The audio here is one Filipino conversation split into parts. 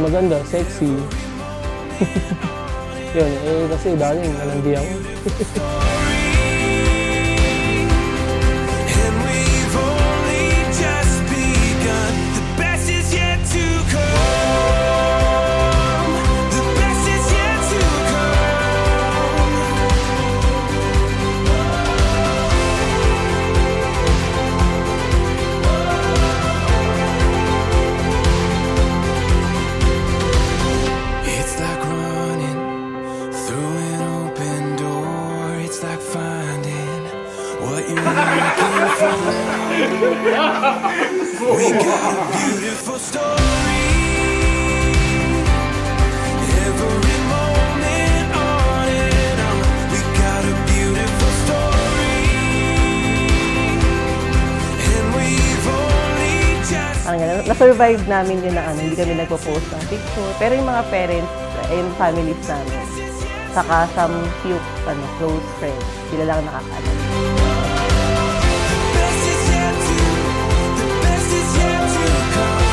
maganda, sexy. Yun, kasi dating malandi ako. We got a beautiful story. Every moment on and on. We got a beautiful story. And we've only just Parang ganun. Na-survive namin yun na hindi kami nagpo-post ng picture. Pero yung mga parents and families namin, saka some few close friends, sila lang nakakaalam. best is yet to, the best is yet to come.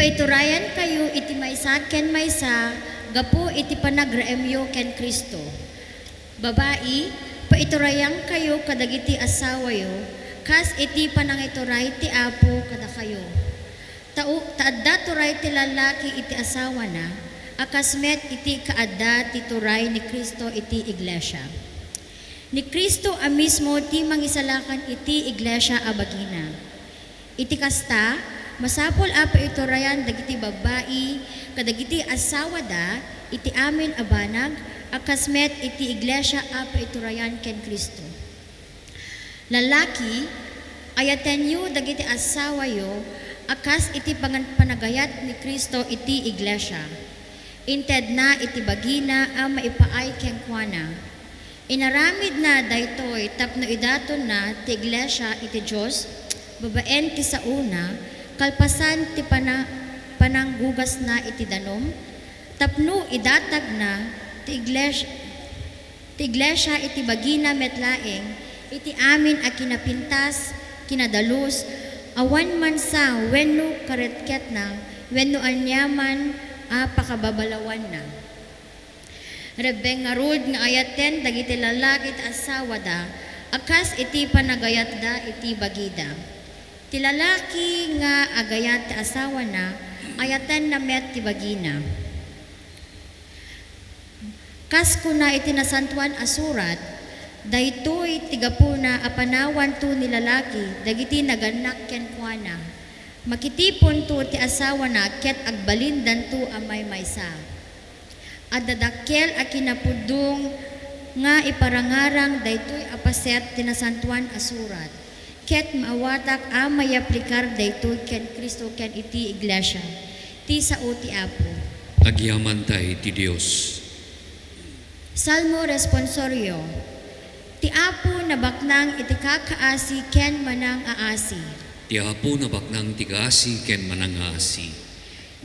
Paiturayan kayo iti maysa ken maysa, gapo iti panagraemyo ken Kristo. Babae, paiturayan kayo kadagiti asawayo, kas iti panangituray ti Apo kada kayo. Taadda turay ti lalaki iti asawa na, akasmet iti kaadda ti turay ni Kristo iti iglesia. Ni Kristo a mismo ti mangisalakan iti iglesia a bagina. Iti kasta, masapol a paiturayan dagiti babae, kadagiti asawa da, iti amin abanag, akasmet iti iglesia a paiturayan ken Kristo. Lalaki, ayaten yu dagiti asawa yo, akas iti panagayat ni Kristo iti iglesia. Inted na iti bagina a maipaay ken kuana. Inaramid na daytoy tapno idaton na ti iglesia iti Dios, babaen ti sauna, kalpasan ti pananggugas na iti danom, tapno idatag na ti iglesia iti bagina metlaeng, iti amin a kinapintas, kinadalus, awan man sa wenno karetket na, wenno anyaman a pakababalawan na. Rebeng ngarud nga ayaten dagiti lalaki ti asawa da, akas iti panagayat da iti bagida. Ti lalaki nga agayat ti asawa na, ayaten na met ti bagina. Kas kuna iti nasantuan asurat, daytoy tigapuna apanawan to ni lalaki, dagiti naganak ken kuana. Makitipon to ti asawa na ket agbalindan to amay maysa. at dadakkel a kinapudong nga iparangarang daytoy apaset tinasantuan asurat. Ket maawatak a mayaplikar daytoy ken Kristo ken iti iglesia. Ti sao ti Apo. Agyaman tay ti Dios. Salmo responsorio. Ti Apo nabaknang iti kakaasi ken manang aasi. Ti Apo na baknang tigasi ken manangasi.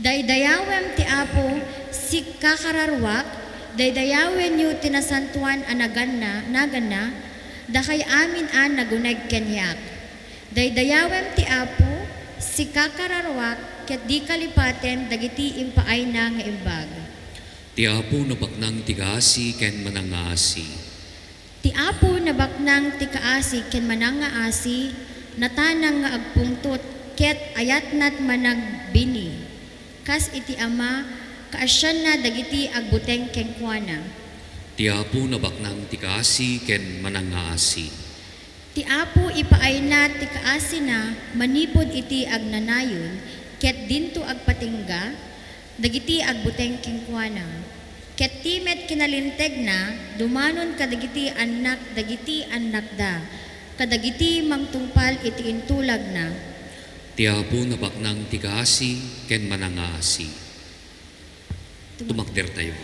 Daydayawem ti Apo si kakararwak, daydayawen yu tinasantuan nagana, dakay amin an nagunag kenyak. Daydayawem ti Apo si kakararwak, ket di kalipaten dagiti impaay na nga imbag. Ti Apo na baknang tigasi ken manangasi. Ti Apo na baknang ti kaasi ken manangaasi, natanang nga agpungtot, ket ayatnat managbini. Kas iti Ama, kaasyan na dagiti agbuteng kenkwana. Ti Apo na baknang tigasi ken manangasi. Ti Apo ipaay na ti kaasi na manipod iti agnanayon, ket dinto agpatingga, dagiti agbuteng kenkwana. Ket timet kinalinteg na, dumanon kadagiti anak da, kadagiti mangtungpal iti intulag na. Ti Apo na baknang tigasi ken manangasi. Tumakder tayo.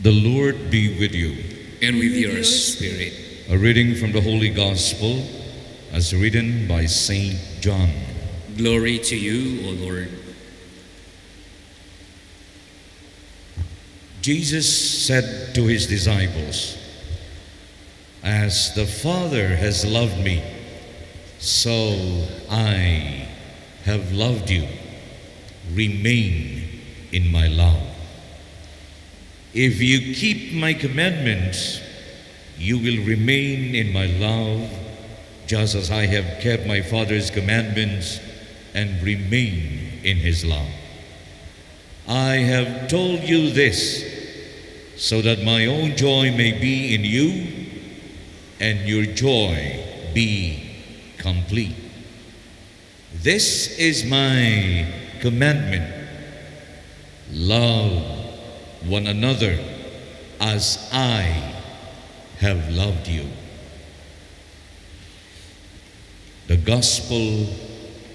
The Lord be with you. And with your spirit. A reading from the Holy Gospel as written by Saint John. Glory to you, O Lord. Jesus said to his disciples, "As the Father has loved me, so I have loved you. Remain in my love. If you keep my commandments, you will remain in my love, just as I have kept my Father's commandments and remain in his love. I have told you this, so that my own joy may be in you, and your joy be complete. This is my commandment: love one another as I have loved you." The Gospel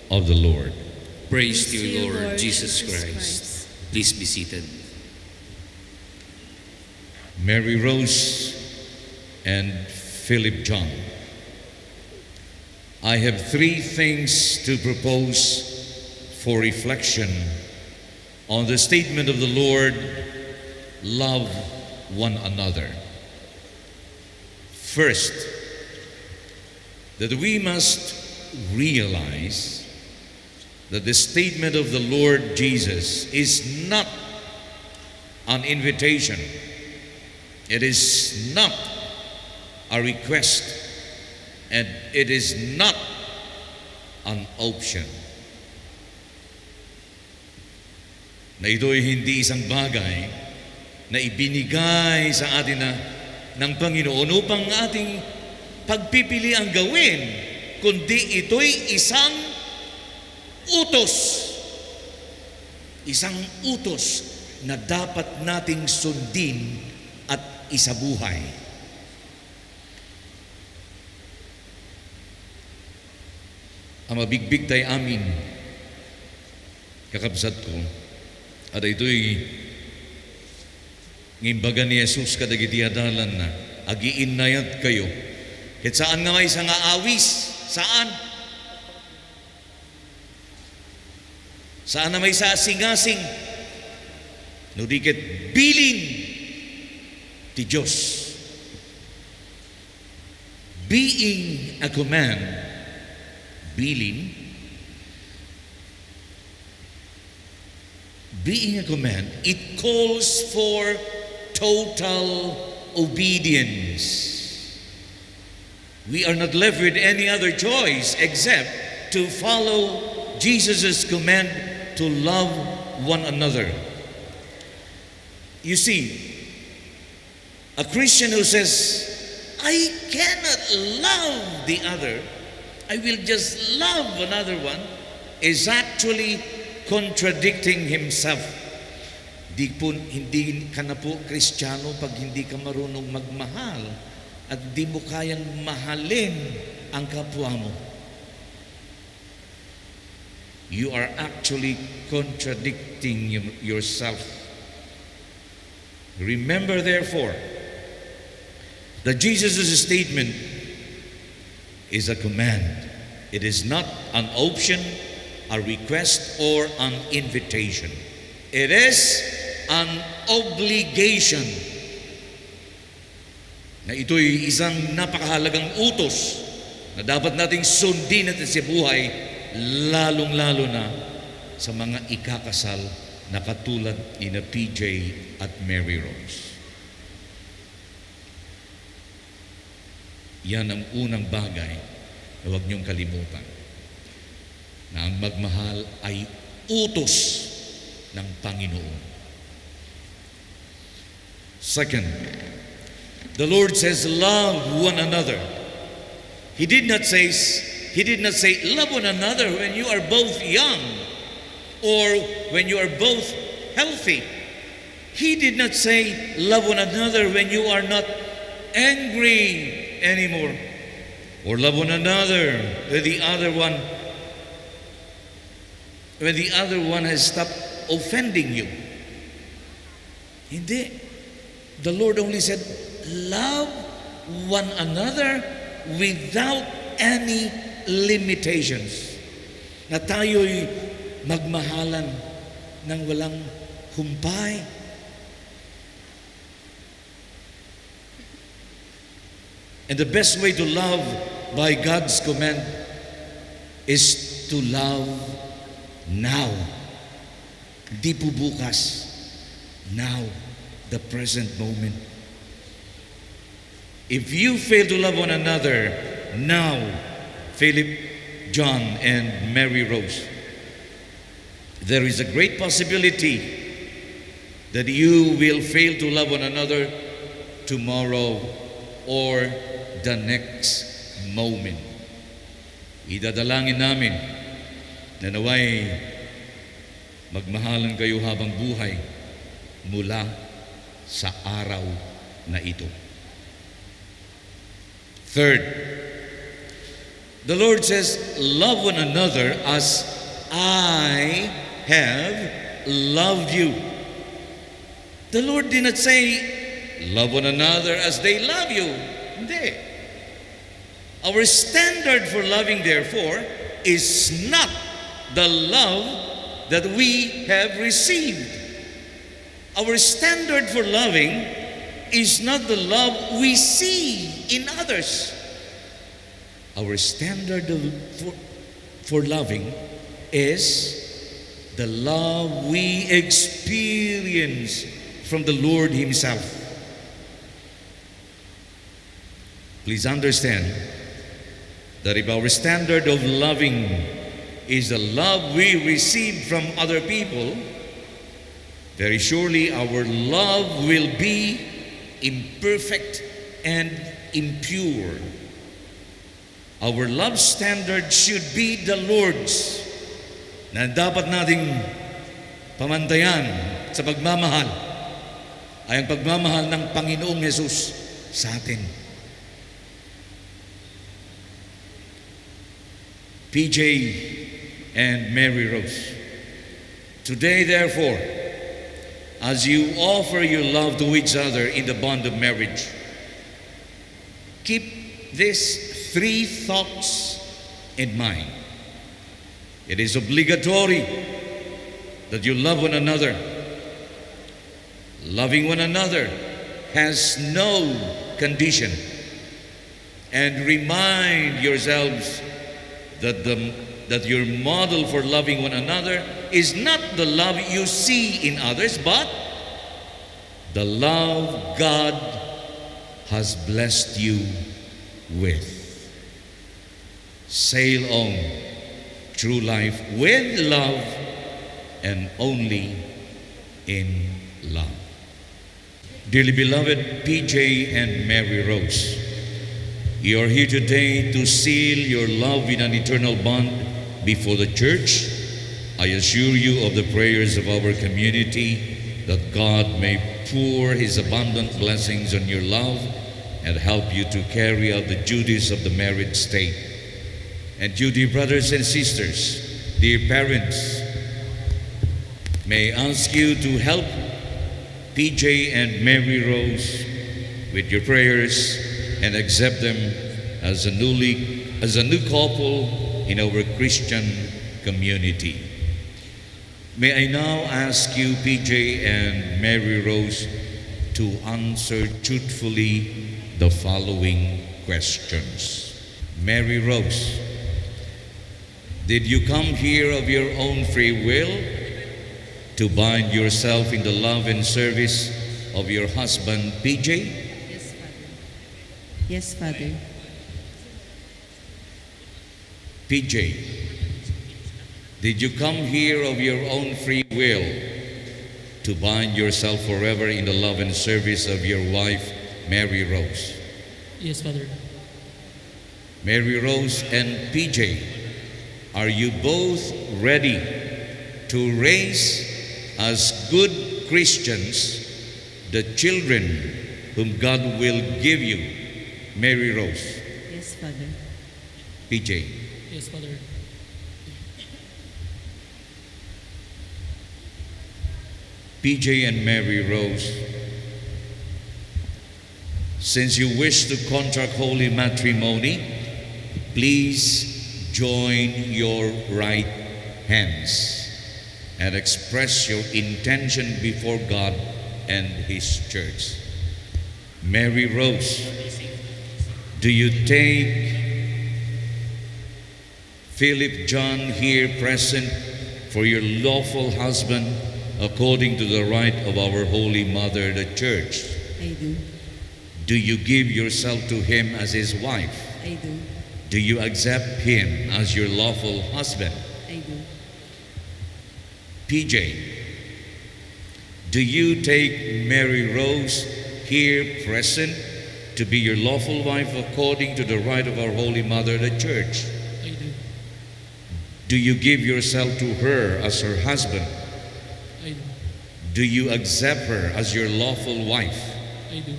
of the Lord. Praise to you, Lord Jesus Christ. Please be seated. Mary Rose and Philip John. I have three things to propose for reflection on the statement of the Lord, love one another. First, that we must realize that the statement of the Lord Jesus is not an invitation. It is not a request, and it is not an option. Na ito'y hindi isang bagay na ibinigay sa atin ng Panginoon upang ating pagpipili ang gawin, kundi ito'y isang utos. Isang utos na dapat nating sundin at isabuhay. Ang mabigbig tayo amin, kakabsat ko, at ito'y ngimbaga ni Jesus kadagiti adalan na agiin nayat kayo. Ket saan nga may isang aawis? Saan? Saan na may sa singasing? No diket bilin ti Diyos. Being a command, bilin, being a command, it calls for total obedience. We are not left with any other choice except to follow Jesus' command to love one another. You see, a Christian who says, I cannot love the other, I will just love another one, is actually contradicting himself. Hindi ka na po Kristiyano pag hindi ka marunong magmahal at di mo kayang mahalin ang kapwa mo. You are actually contradicting yourself. Remember, therefore, that Jesus' statement is a command. It is not an option, a request, or an invitation. It is an obligation. Na ito'y isang napakahalagang utos na dapat nating sundin natin sa buhay, lalong-lalo na sa mga ikakasal na katulad ni na PJ at Mary Rose. Yan ang unang bagay na huwag niyong kalimutan, na ang magmahal ay utos ng Panginoon. Second, the Lord says, love one another. He did not say, love one another when you are both young or when you are both healthy. He did not say, love one another when you are not angry anymore, or love one another when the other one has stopped offending you. Hindi. The Lord only said, love one another without any limitations. Na tayo'y magmahalan ng walang humpay. And the best way to love by God's command is to love now. Di po bukas. Now. The present moment. If you fail to love one another now, Philip, John, and Mary Rose, there is a great possibility that you will fail to love one another tomorrow or the next moment. Idadalangin namin na naway magmahalan kayo habang buhay mula sa araw na ito. Third, the Lord says, love one another as I have loved you. The Lord did not say, love one another as they love you. Hindi. Our standard for loving, therefore, is not the love that we have received. Our standard for loving is not the love we see in others. Our standard for loving is the love we experience from the Lord Himself. Please understand that if our standard of loving is the love we receive from other people, very surely our love will be imperfect and impure. Our love standard should be the Lord's, na dapat nating pamantayan sa pagmamahal ay ang pagmamahal ng Panginoong Jesus sa atin. PJ and Mary Rose, today therefore, as you offer your love to each other in the bond of marriage, keep these three thoughts in mind. It is obligatory that you love one another. Loving one another has no condition. And remind yourselves that your model for loving one another is not the love you see in others, but the love God has blessed you with. Sail on through life with love and only in love. Dearly beloved PJ and Mary Rose, you are here today to seal your love in an eternal bond before the church. I assure you of the prayers of our community that God may pour His abundant blessings on your love and help you to carry out the duties of the married state. And you, dear brothers and sisters, dear parents, may I ask you to help PJ and Mary Rose with your prayers and accept them as a new couple in our Christian community. May I now ask you, PJ and Mary Rose, to answer truthfully the following questions. Mary Rose, did you come here of your own free will to bind yourself in the love and service of your husband, PJ? Yes, Father. Yes, Father. PJ, did you come here of your own free will to bind yourself forever in the love and service of your wife, Mary Rose? Yes, Father. Mary Rose and PJ, are you both ready to raise as good Christians the children whom God will give you? Mary Rose, Yes, Father. PJ. Yes, Father. PJ and Mary Rose, since you wish to contract holy matrimony, please join your right hands and express your intention before God and His church. Mary Rose, do you take Philip John here present for your lawful husband according to the right of our Holy Mother, the Church? I do. Do you give yourself to him as his wife? I do. Do you accept him as your lawful husband? I do. PJ, do you take Mary Rose here present to be your lawful wife according to the right of our Holy Mother, the Church? I do. Do you give yourself to her as her husband? I do. Do you accept her as your lawful wife? I do.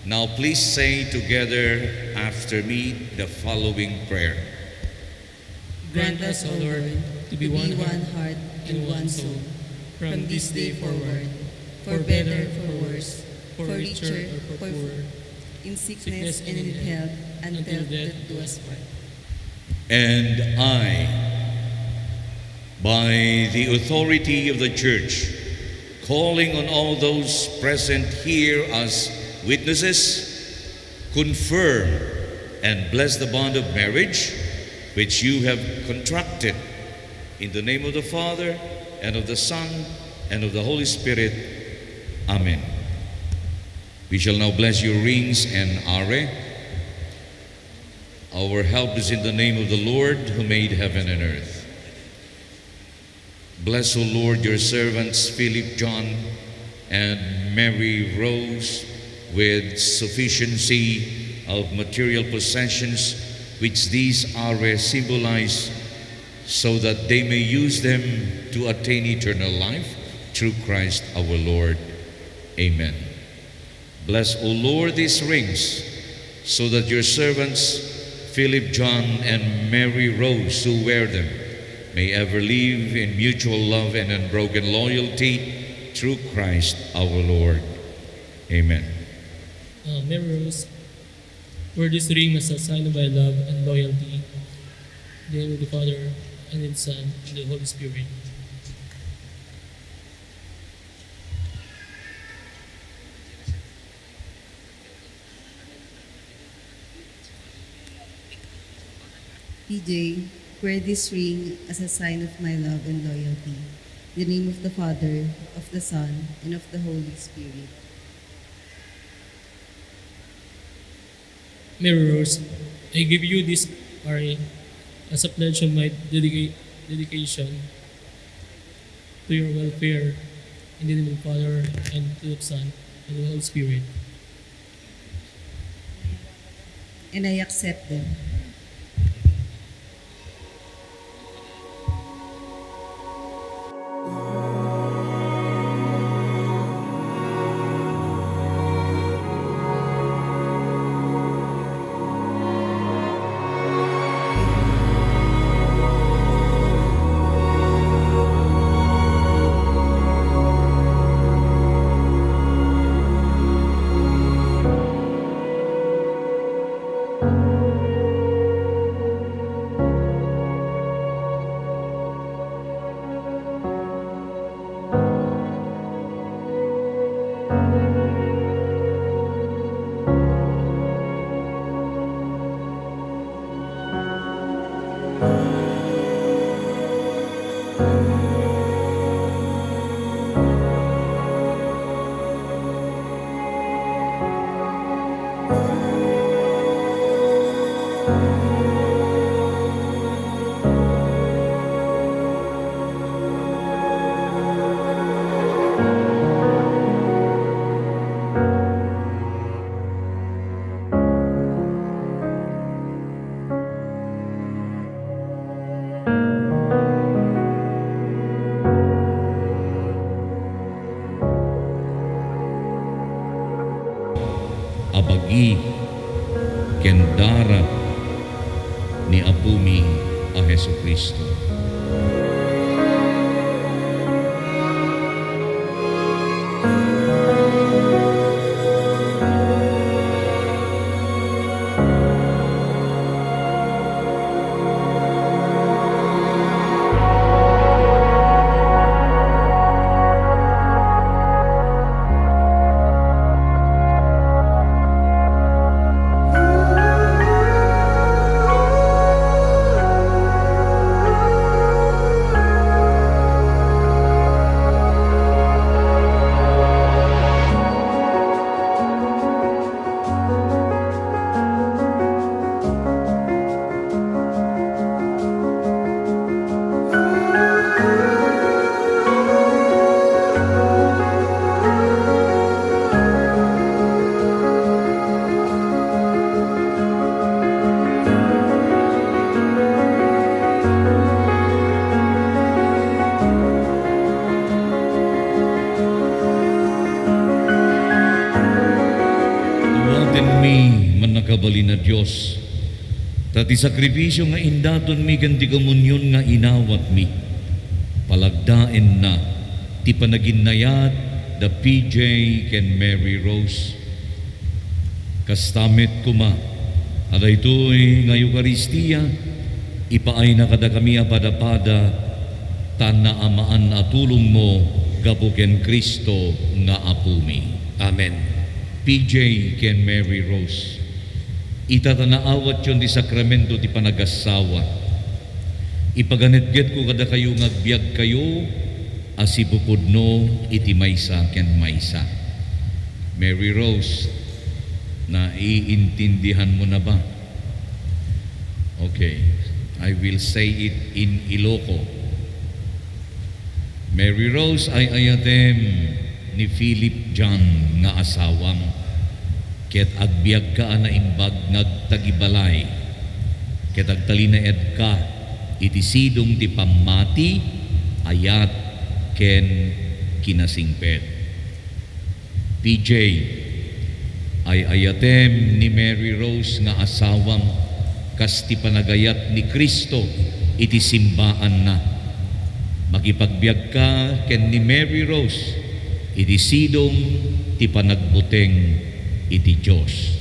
Now please say together after me the following prayer. Grant us, O Lord, to be one heart and one soul from this day forward, for better, for worse, for richer, or for poor, in sickness and in health, until death do us part. And I, by the authority of the Church, calling on all those present here as witnesses, confirm and bless the bond of marriage which you have contracted in the name of the Father and of the Son and of the Holy Spirit. Amen. We shall now bless your rings and array. Our help is in the name of the Lord who made heaven and earth. Bless, O Lord, your servants Philip John and Mary Rose with sufficiency of material possessions which these array symbolize, so that they may use them to attain eternal life through Christ our Lord. Amen. Bless, O Lord, these rings, so that your servants Philip John and Mary Rose who wear them may ever live in mutual love and unbroken loyalty through Christ our Lord. Amen. Mary Rose, wear this ring as a sign of my love and loyalty. In the name of the Father, and of the Son, and the Holy Spirit. PJ, wear this ring as a sign of my love and loyalty. In the name of the Father, of the Son, and of the Holy Spirit. Mary Rose, I give you this ring as a pledge of my dedication to your welfare, in the name of the Father, and to the Son, and the Holy Spirit. And I accept them. abagi ken dara ni Apumi a Hesu Kristo. Kabali na Diyos, tati sakripisyo nga indaton mi kan di komunyon nga inawat mi, palagdaen na ti panaginayat the PJ ken Mary Rose. Kastamit kuma, ada ito'y nga Eucharistia, ipaay na kada kami apadapada, tana amaan atulong mo, gapo ken Kristo nga apumi. Amen. PJ ken Mary Rose, itatanaawat yun di sakramento ti panagasawa. Ipaganetget ko kada kayo ngagbiag kayo, asibupudno iti maysa ken maysa. Mary Rose, naiintindihan mo na ba? Okay, I will say it in Iloco. Mary Rose ay ayatem ni Philip John nga asawang, ket agbiag ka na imbag ngagtagibalay, ket agtalina ed ka iti sidong ti pamati ayat ken kinasingpet. PJ ay ayatem ni Mary Rose nga asawam kas ti panagayat ni Kristo iti simbaan na. Makipagbiag ka ken ni Mary Rose iti sidong ti panagbuteng iti Diyos.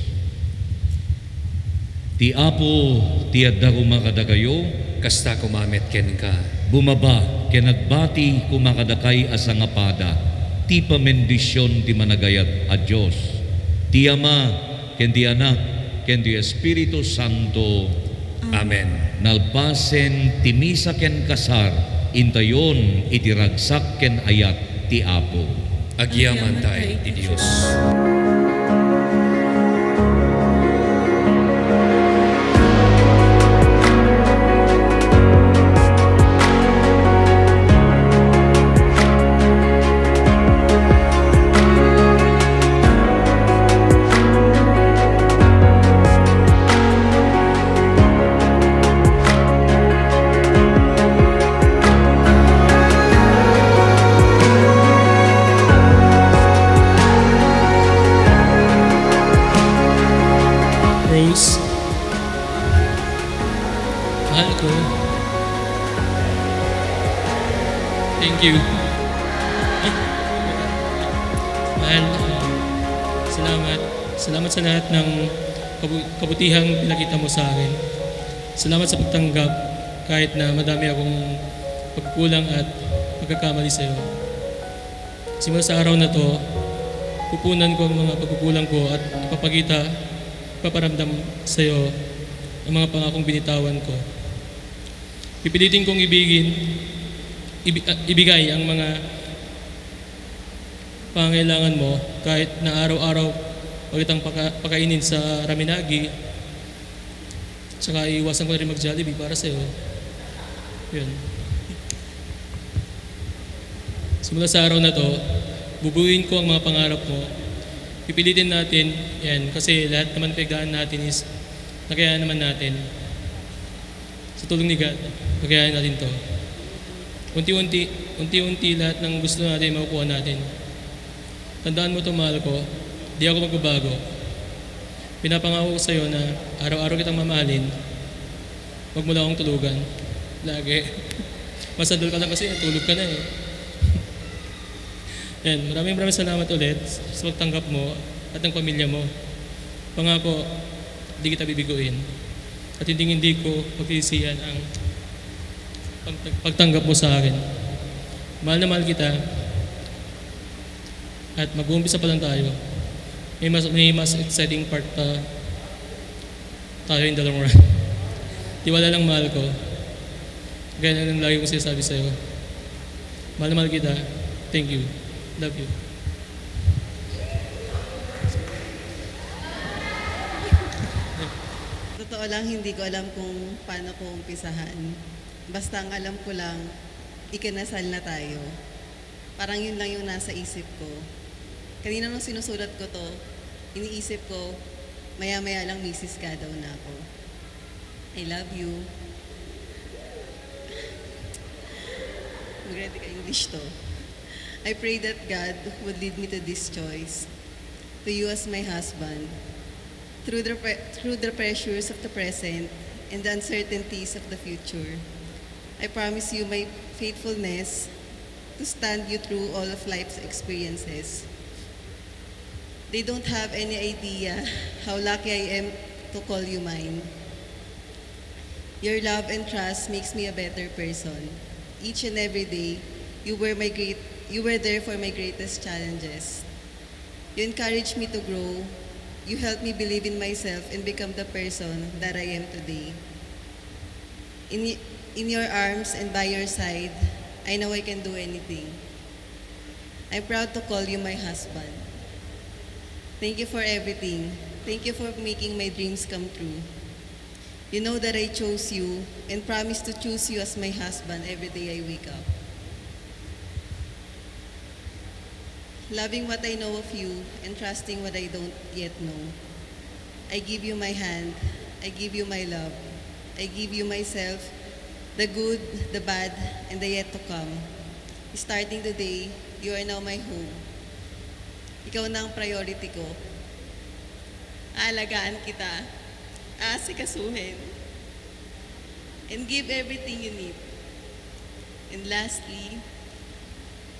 Ti Apo ti adda kumakadakayo, Kasta kumamet ken ka. bumaba ken nagbati kumakadakay asangapada, ti pamendisyon ti managayat a Diyos. Ti Ama ken ti Anak ken ti Espiritu Santo, Amen. nalpasen ti misa ken kasar, intayon iti ragsak ken ayat ti Apo. Agyaman tayo ti Diyos. Rose, mahal ko. Thank you. Ay, mahal, salamat. Salamat sa lahat ng kabutihang pinakita mo sa akin. Salamat sa pagtanggap kahit na madami akong pagkukulang at pagkakamali sa iyo. Simula sa araw na to, pupunan ko ang mga pagkukulang ko at ipaparamdam sa iyo ang mga pangakong binitawan ko. Pipilitin kong ibigay ang mga pangailangan mo kahit na araw-araw pagkitang pakainin sa Raminagi, tsaka iwasan ko na rin mag-Jollibee para sa iyo. Yun. Simula sa araw na to, bubuin ko ang mga pangarap mo. Pipilitin natin yan kasi lahat naman pagdaan natin is nakayanan naman natin. Sa tulong ni God, nakayanan natin to. Unti-unti lahat ng gusto natin makukuha natin. Tandaan mo to, mahal ko, di ako magbabago. Pinapangako ko sa'yo na araw-araw kitang mamahalin. Huwag mo lang akong tulugan. Lagi. Masadol ka lang kasi tulog ka na eh. Yan, maraming salamat ulit sa pagtanggap mo at ng pamilya mo. Pangako, hindi kita bibiguin. At hindi ko pagsisihan ang pagtanggap mo sa akin. Mahal na mahal kita. At mag-uumpisa pa lang tayo. May mas exciting part pa tayo in the long run. Tiwala lang mahal ko. Gaya lang lagi kong sinasabi sa'yo. Mahal na mahal kita. Thank you. Love you. Totoo lang, hindi ko alam kung paano ko umpisahan. Basta ang alam ko lang, ikinasal na tayo. Parang yun lang yung nasa isip ko. Kanina nung sinusulat ko to, iniisip ko, maya-maya lang misis ka daw na ako. I love you. Mag-ready ka English to. I pray that God would lead me to this choice, to you as my husband, through the pressures of the present and the uncertainties of the future. I promise you my faithfulness to stand you through all of life's experiences. They don't have any idea how lucky I am to call you mine. Your love and trust makes me a better person. Each and every day, you were there for my greatest challenges. You encouraged me to grow. You helped me believe in myself and become the person that I am today. In your arms and by your side, I know I can do anything. I'm proud to call you my husband. Thank you for everything. Thank you for making my dreams come true. You know that I chose you and promise to choose you as my husband every day I wake up. Loving what I know of you and trusting what I don't yet know. I give you my hand. I give you my love. I give you myself, the good, the bad, and the yet to come. Starting today, you are now my home. Ikaw na ang priority ko. Aalagaan kita, aasikasuhin, and give everything you need. And lastly,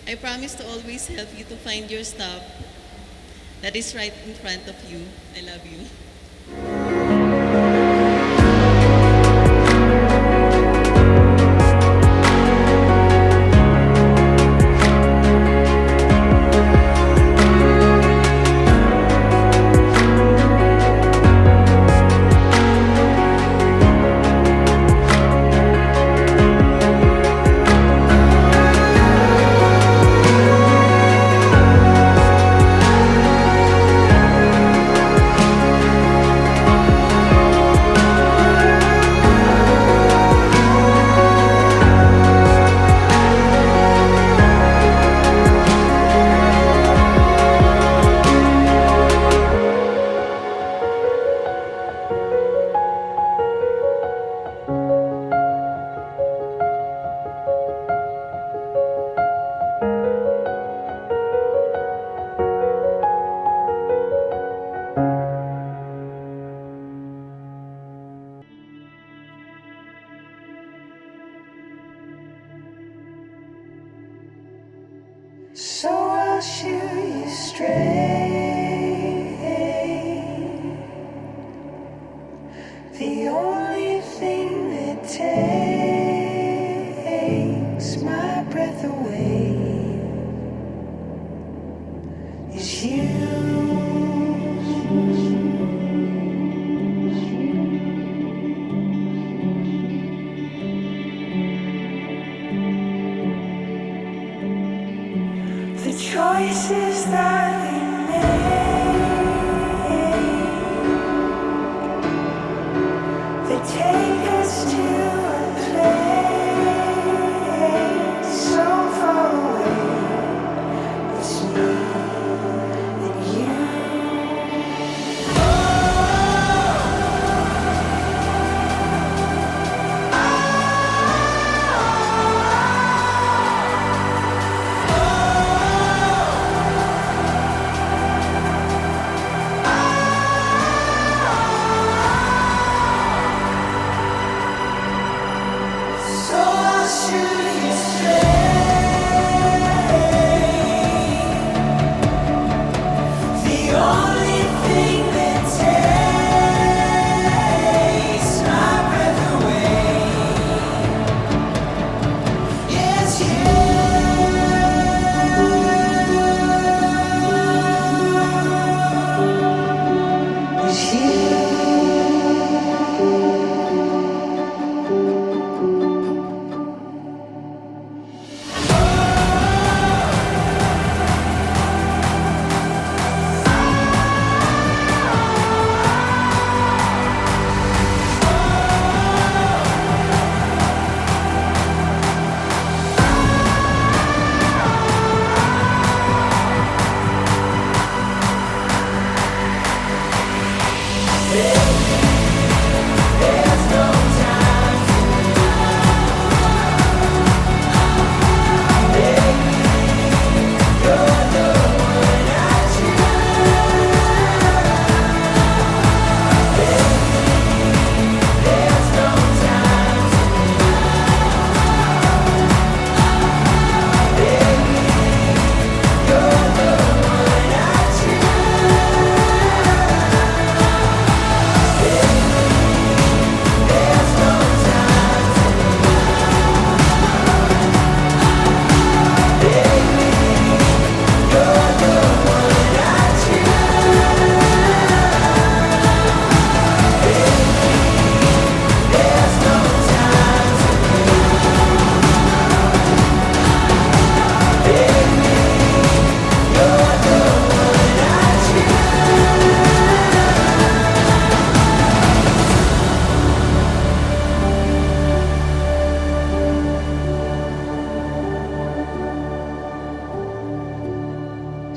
I promise to always help you to find your stuff that is right in front of you. I love you. only thing that takes my breath away is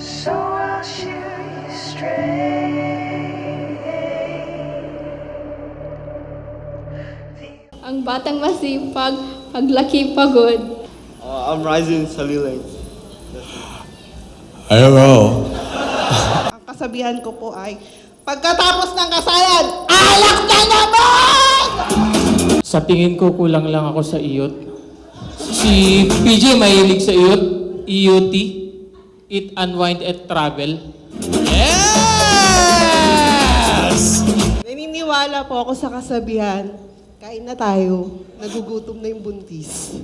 so I'll shoot you straight. Ang batang masipag, paglaki pagod. I'm Ryzen Saliling. Hello. Ang kasabihan ko po ay, pagkatapos ng kasalan, alak na naman! Sa tingin ko, kulang lang ako sa iyot. Si PJ mahilig sa iyot. EUT. Eat, Unwind, and Travel. Yes! Naniniwala po ako sa kasabihan, kain na tayo, nagugutom na yung buntis.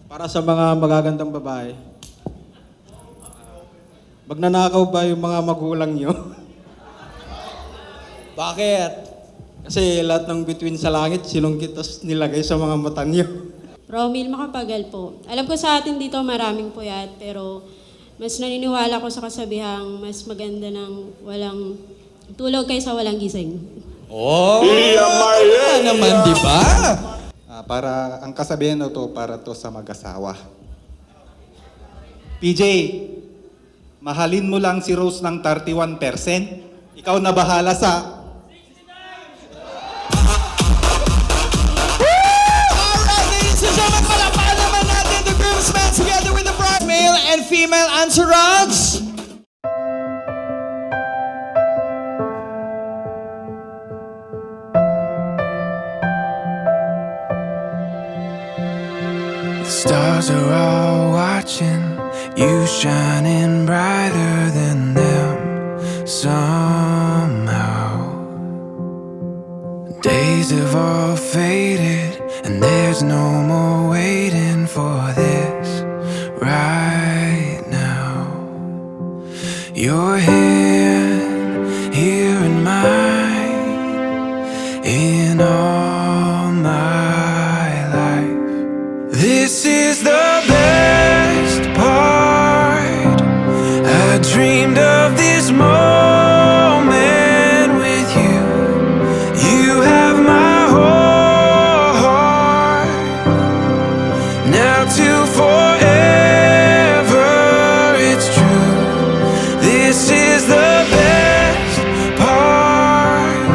Para sa mga magagandang babae, magnanakaw ba yung mga magulang nyo? Bakit? Kasi lahat ng bituin sa langit, sinungkit tapos nilagay sa mga mata nyo. Romil Makapagal po. Alam ko sa atin dito maraming puyat, pero mas naniniwala ko sa kasabihang mas maganda ng walang tulog kaysa walang gising. Oh! naman, di ba? Para ang kasabihan na to, para to sa mag-asawa. PJ, mahalin mo lang si Rose ng 31%. Ikaw na bahala sa... Alright, ladies and gentlemen, palakpakan naman natin the groomsmen together with the bride, male and female entourage. The stars are all watching you, shining brighter than them somehow. Days have all faded, and there's no more waiting for this right now. Your hand here in mine, in all my life. This is the best part. I dreamed of this moment with you. You have my whole heart. Now to forever, it's true. This is the best part.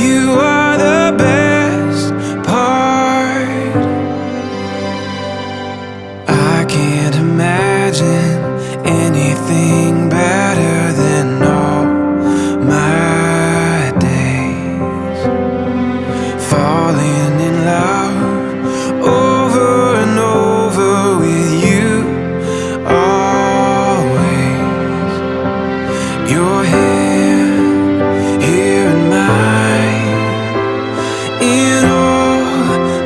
You are the best part. I can't imagine anything your hand here in mine. In all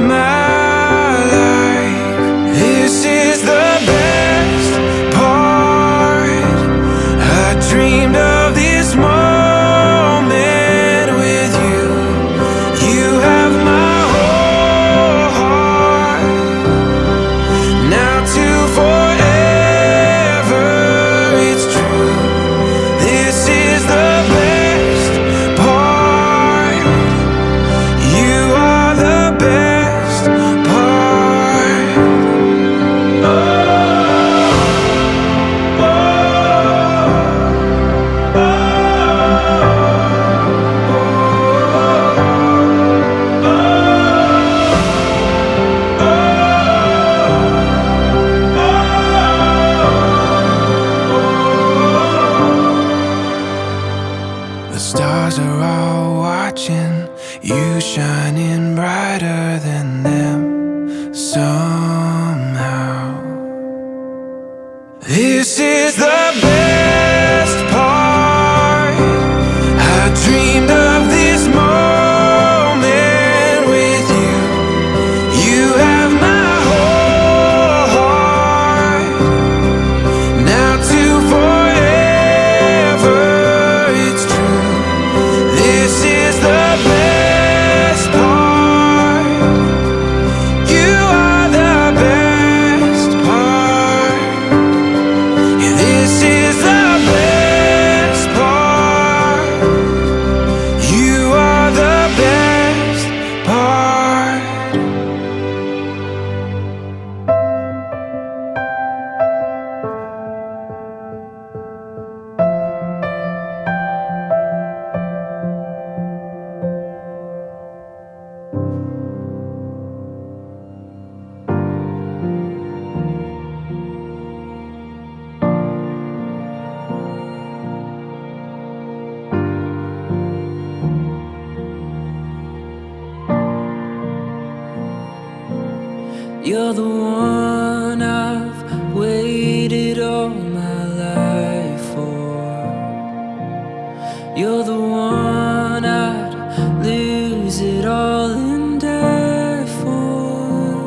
my life, this is the best part. I dreamed of this moment with you. You have my whole heart. Now to forever, it's true. This is the best part. You are the best part. The stars are all watching you, shining brighter than them somehow. This is the best part. I dreamed of this moment with you. You have my whole heart. Now to forever, it's true. This is the best part. You are the best part. Yeah, this is the best part. You are the best part. You're the one I've waited all my life for. You're the one I'd lose it all and die for.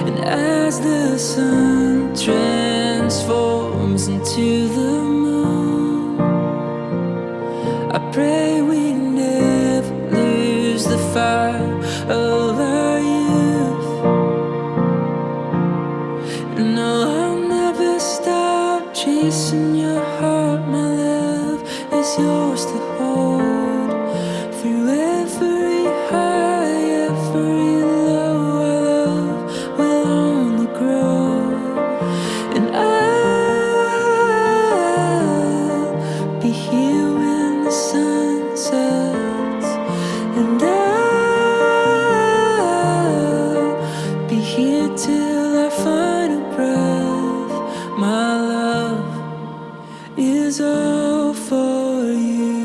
And as the sun transforms into the moon, I pray we never lose the fire of our youth. No, I'll never stop chasing your heart. My love is yours to hold. Through every high, every low, our love will only grow. And I'll be here when the sun sets. And I'll be here till our final breath. My love is all for you.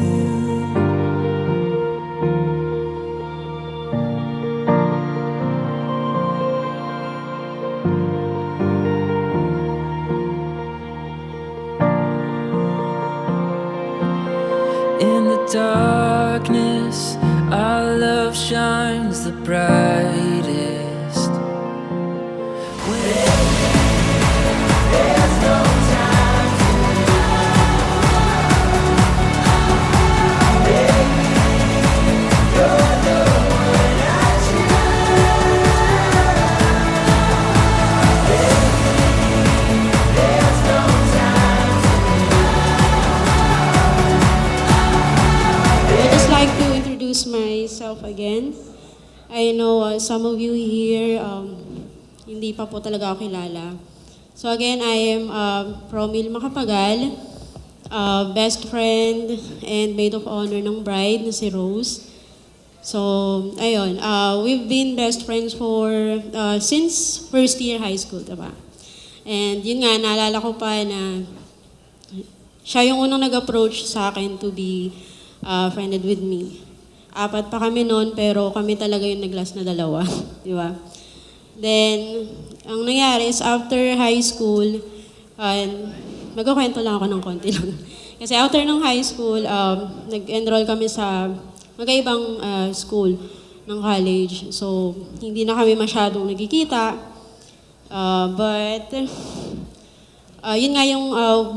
In the darkness, our love shines the brightest. There's no time to baby, you're the one I choose. There's no time I'd just like to introduce myself again. I know some of you here, hindi pa po talaga ako kilala. So again, I am Promil Macapagal, best friend and maid of honor ng bride na si Rose. So, ayun, we've been best friends for since first year high school, diba? And yun nga, naalala ko pa na siya yung unang nag-approach sa akin to be friended with me. Apat pa kami noon, pero kami talaga yung nag-last na dalawa. Di ba? Then, ang nangyari is after high school, magkukwento lang ako ng konti lang. Kasi after ng high school, nag-enroll kami sa magkaibang school ng college. So, hindi na kami masyadong nagkikita. But, yun nga yung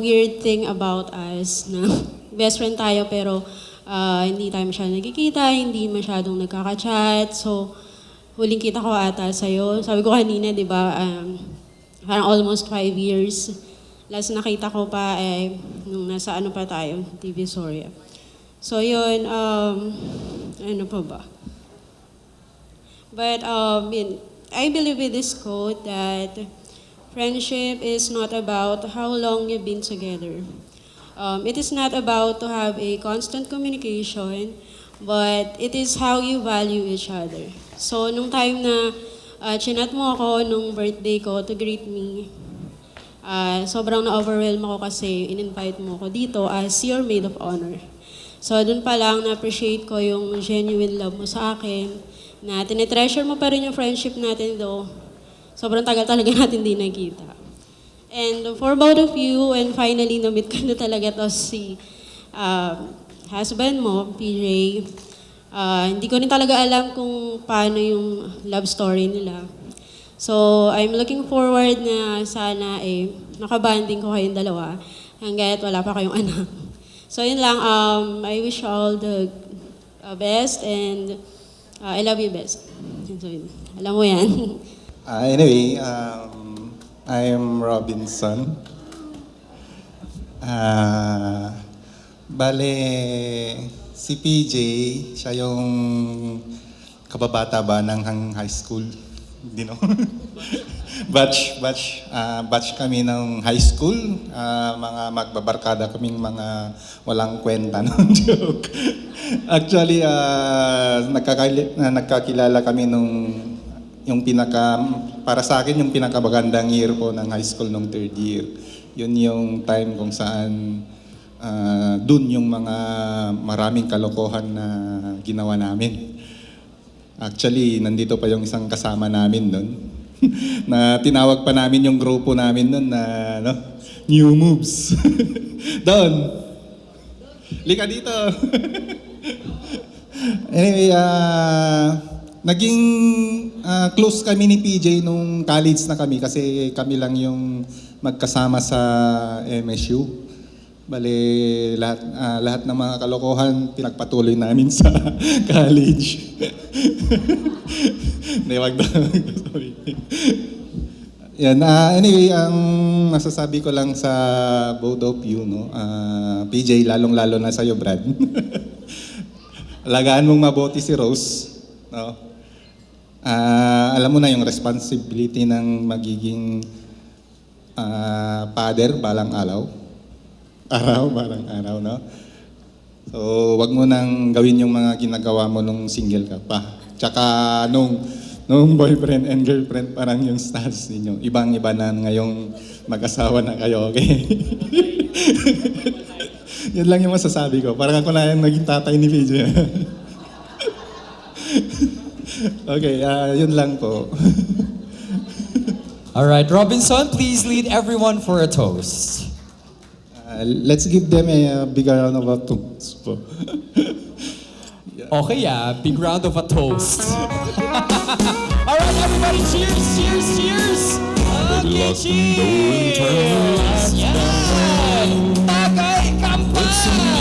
weird thing about us na best friend tayo pero hindi tayo masyadong nagkikita, hindi masyadong nagkaka-chat. So, huling kita ko ata sa'yo. Sabi ko kanina, di ba, parang almost 5 years. Last nakita ko pa nung nasa ano pa tayo, TV Soria. So yun, ano pa ba? But I believe with this quote that friendship is not about how long you've been together. It is not about to have a constant communication, but it is how you value each other. So, nung time na chinat mo ako nung birthday ko to greet me, sobrang na-overwhelm ako kasi in-invite mo ako dito as your maid of honor. So, dun pa lang na-appreciate ko yung genuine love mo sa akin, na tinitreasure mo pa rin yung friendship natin though. Sobrang tagal talaga natin di nakita. And for both of you, and finally, na-meet ko na talaga to si husband mo, PJ. Hindi ko rin talaga alam kung paano yung love story nila. So, I'm looking forward na sana makabanding ko kayong dalawa hanggat wala pa kayong anak. So, yun lang. I wish you all the best and I love you best. So, yun. Alam mo yan. Anyway, I'm Robinson. Bale, si PJ, siya yung kababata ba ng high school? Hindi no? batch kami ng high school. Mga magbabarkada kaming mga walang kwenta no? Joke. Actually, nagkakilala kami yung para sa akin yung pinakamagandang year po ng high school nung 3rd year. Yun yung time kung saan dun yung mga maraming kalokohan na ginawa namin. Actually, nandito pa yung isang kasama namin nun na tinawag pa namin yung grupo namin nun na New Moves. Don, lika dito. Anyway, naging close kami ni PJ nung college na kami kasi kami lang yung magkasama sa MSU. Bale, lahat ng mga kalokohan pinagpatuloy namin sa college. Hindi, wag na. Sorry. Yan, anyway, ang masasabi ko lang sa both of you, no? PJ, lalong-lalo na sa'yo, Brad. Alagaan mong mabuti si Rose. No? Alam mo na yung responsibility ng magiging father balang araw, no? So, wag mo nang gawin yung mga ginagawa mo nung single ka pa. Tsaka nung boyfriend and girlfriend, parang yung status ninyo. Ibang-iba na ngayong mag-asawa na kayo, okay? Yan lang yung masasabi ko. Parang ako na yung naging tatay ni PJ. Okay, yun lang po. Alright, Robinson, please lead everyone for a toast. Let's give them a big round of applause po. Okay, big round of a toast. Alright, everybody, cheers, cheers, cheers! Okay, cheers! Yeah! Tagay, kampan!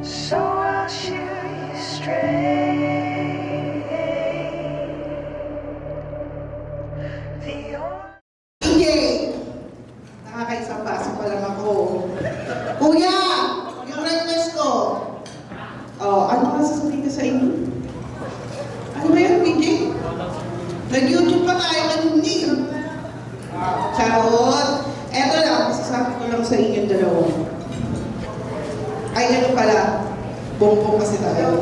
So I'll shoot you straight. The only Hindi! Nakakaisang pasok pa lang ako. Kuya! Yung request ko! Oh, ano nga sasabihin ko sa inyo? Ano ba yun, PJ? Nag-YouTube pa tayo kanina. Charot! Eto lang, masasabi ko lang sa inyo dalawa. Ay, ano pala, bongbong kasi tayo.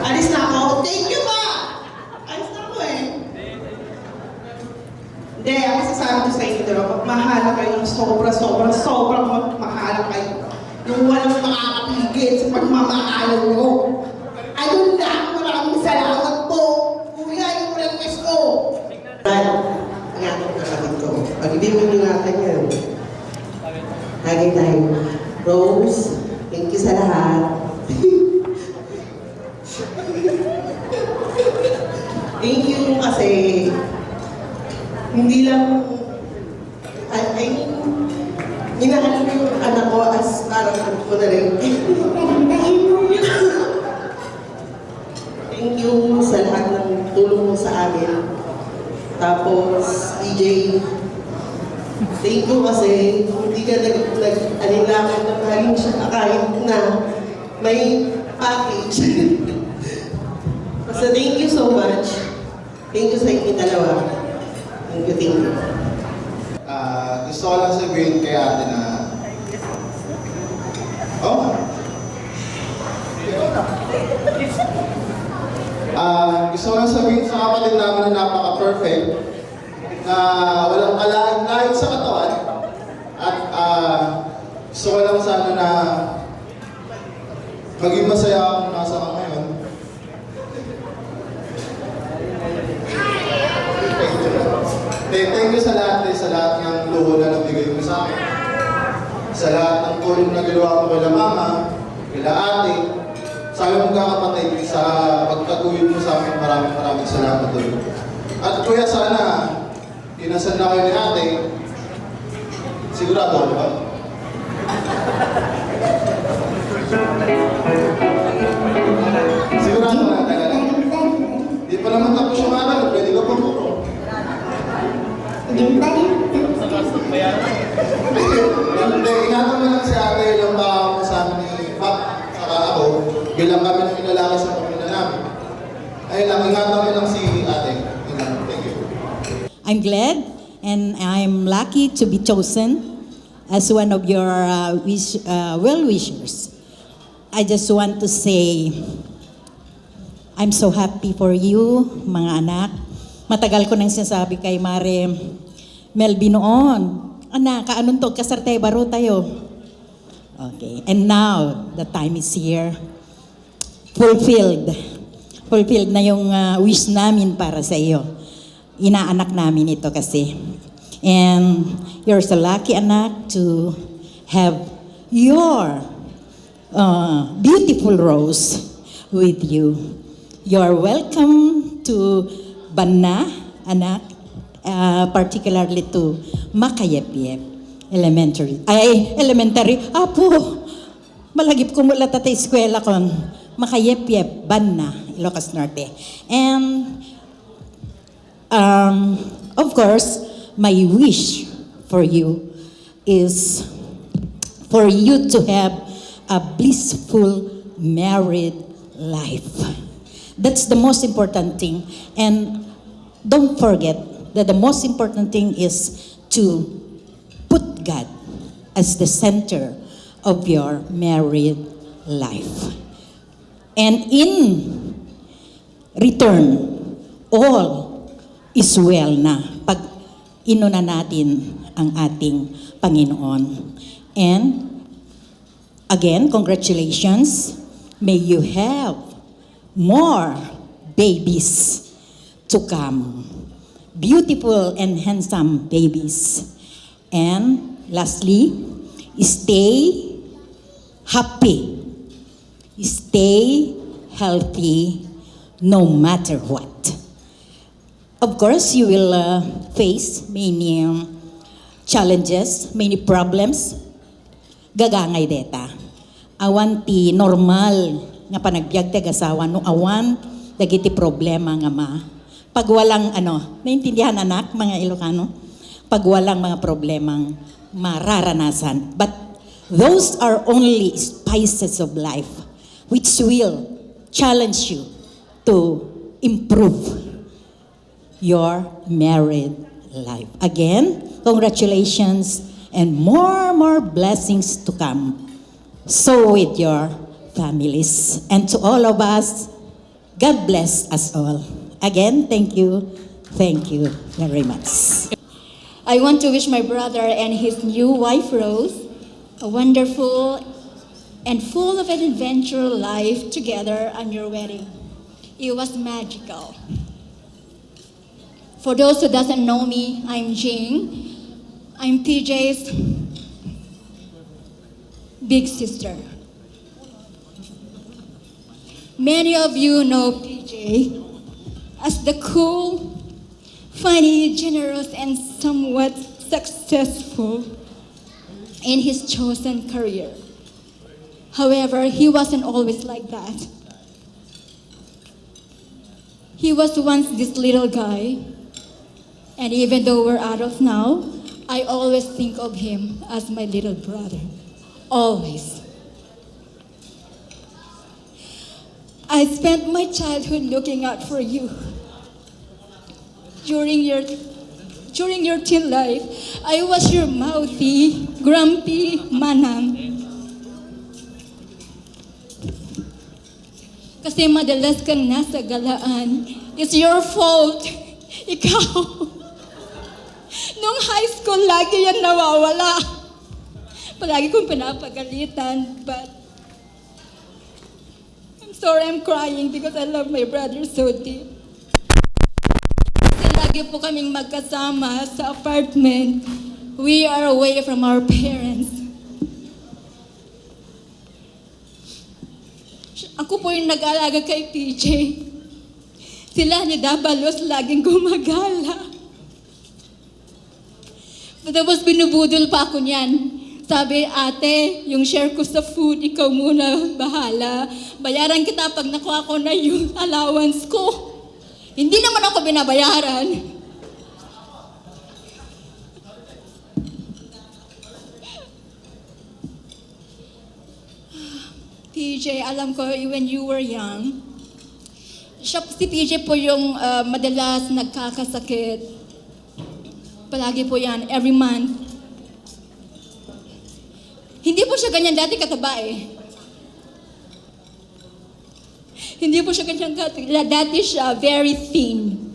Alis na ako. Thank you pa! Alis na ako eh. Hindi, ang masasabi ko sa inyo dalawa, magmahala kayo ng sobrang magmahala kayo. Yung walang makakapigil sa pagmamahalan nyo. Ayun lang, maraming salamat po. Kuya, yung request ko. Ingatan ko kapatid ko. Pag-ibig mo ingatan yan. Lagi tayo. Rose, thank you sa lahat. Thank you kasi hindi lang inaano ko yung anak ko as parang ano ko na rin. Thank you sa lahat ng tulong mo sa amin. Tapos, DJ, thank you kasi hindi ka nag-anilangan na mahalin siya kahit na may package. So, thank you so much. Thank you sa inyo dalawa. Thank you, thank you. Gusto ko lang sabihin kay ate na... Oh? Gusto ko lang sabihin sa kapatid namin na napaka-perfect, na walang kalaan-lain sa katawan. At gusto ko lang sana na maging masaya akong nasa ka ngayon. Thank you sa lahat ng luho na nabigay mo sa akin. Sa lahat ng tulong na ginawa mo kay mama, kay ate, sa aming magkakapatid, sa pagtaguyod mo sa amin, maraming salamat doon. At kuya, sana, kinasal na kayo ni ate, sigurado ba? Sigurado na talaga. Di pa naman tapos yung aral, pwede ka pumuro. Hindi, ingatan mo lang si ate yung baka mo sa amin ni Pap, saka ako, bilang kami ng ilalaki sa pamilya namin. Ayun lang, ingatan mo lang si ate. Thank you. I'm glad and I'm lucky to be chosen as one of your well-wishers. I just want to say, I'm so happy for you, mga anak. Matagal ko nang sinasabi kay Mare Melby noon, anak, kaanong to, kasarte, baro tayo. Okay, and now, the time is here. Fulfilled. Fulfilled na yung wish namin para sa iyo. Inaanak namin ito kasi. And you're so lucky, anak, to have your beautiful Rose with you. You're welcome to Banna, anak, particularly to Makayepyep Elementary. Apo, malagip ko mula tatay eskwela kon Makayepyep, Banna, Ilocos Norte. And of course, my wish for you is for you to have a blissful married life. That's the most important thing. And don't forget that the most important thing is to put God as the center of your married life. And in return, all is well na pag inuna natin ang ating Panginoon. And again, congratulations. May you have more babies to come. Beautiful and handsome babies. And lastly, stay happy. Stay healthy no matter what. Of course, you will face many challenges, many problems. Gagangay deta. Awan ti normal nga panagbiag ti asawa no awan dagiti problema nga ma. Pag walang naintindihan anak mga Ilocano, pag walang mga problemang mararanasan. But those are only spices of life which will challenge you to improve your married life. Again, congratulations and more blessings to come. So with your families and to all of us, God bless us all. Again, thank you very much. I want to wish my brother and his new wife Rose a wonderful and full of an adventure life together on your wedding. It was magical. For those who doesn't know me, I'm Jing. I'm PJ's big sister. Many of you know PJ as the cool, funny, generous, and somewhat successful in his chosen career. However, he wasn't always like that. He was once this little guy, and even though we're adults now, I always think of him as my little brother. Always. I spent my childhood looking out for you. During your teen life, I was your mouthy, grumpy manang. Kasi madalas kang nasa galaan. It's your fault. Ikaw. Nung high school, lagi yan nawawala. Palagi kong pinapagalitan, but I'm sorry I'm crying because I love my brother so deep. Kasi lagi po kaming magkasama sa apartment. We are away from our parents. Ako po yung nag-alaga kay PJ. Sila ni Dabalos laging gumagala. Tapos binubudol pa ako niyan. Sabi, ate, yung share ko sa food, ikaw muna bahala. Bayaran kita pag nakuha ko na yung allowance ko. Hindi naman ako binabayaran. PJ, alam ko, when you were young, si PJ po yung madalas nagkakasakit. Palagi po yan, every month. Hindi po siya ganyan dati kataba eh. Hindi po siya ganyan dati siya very thin.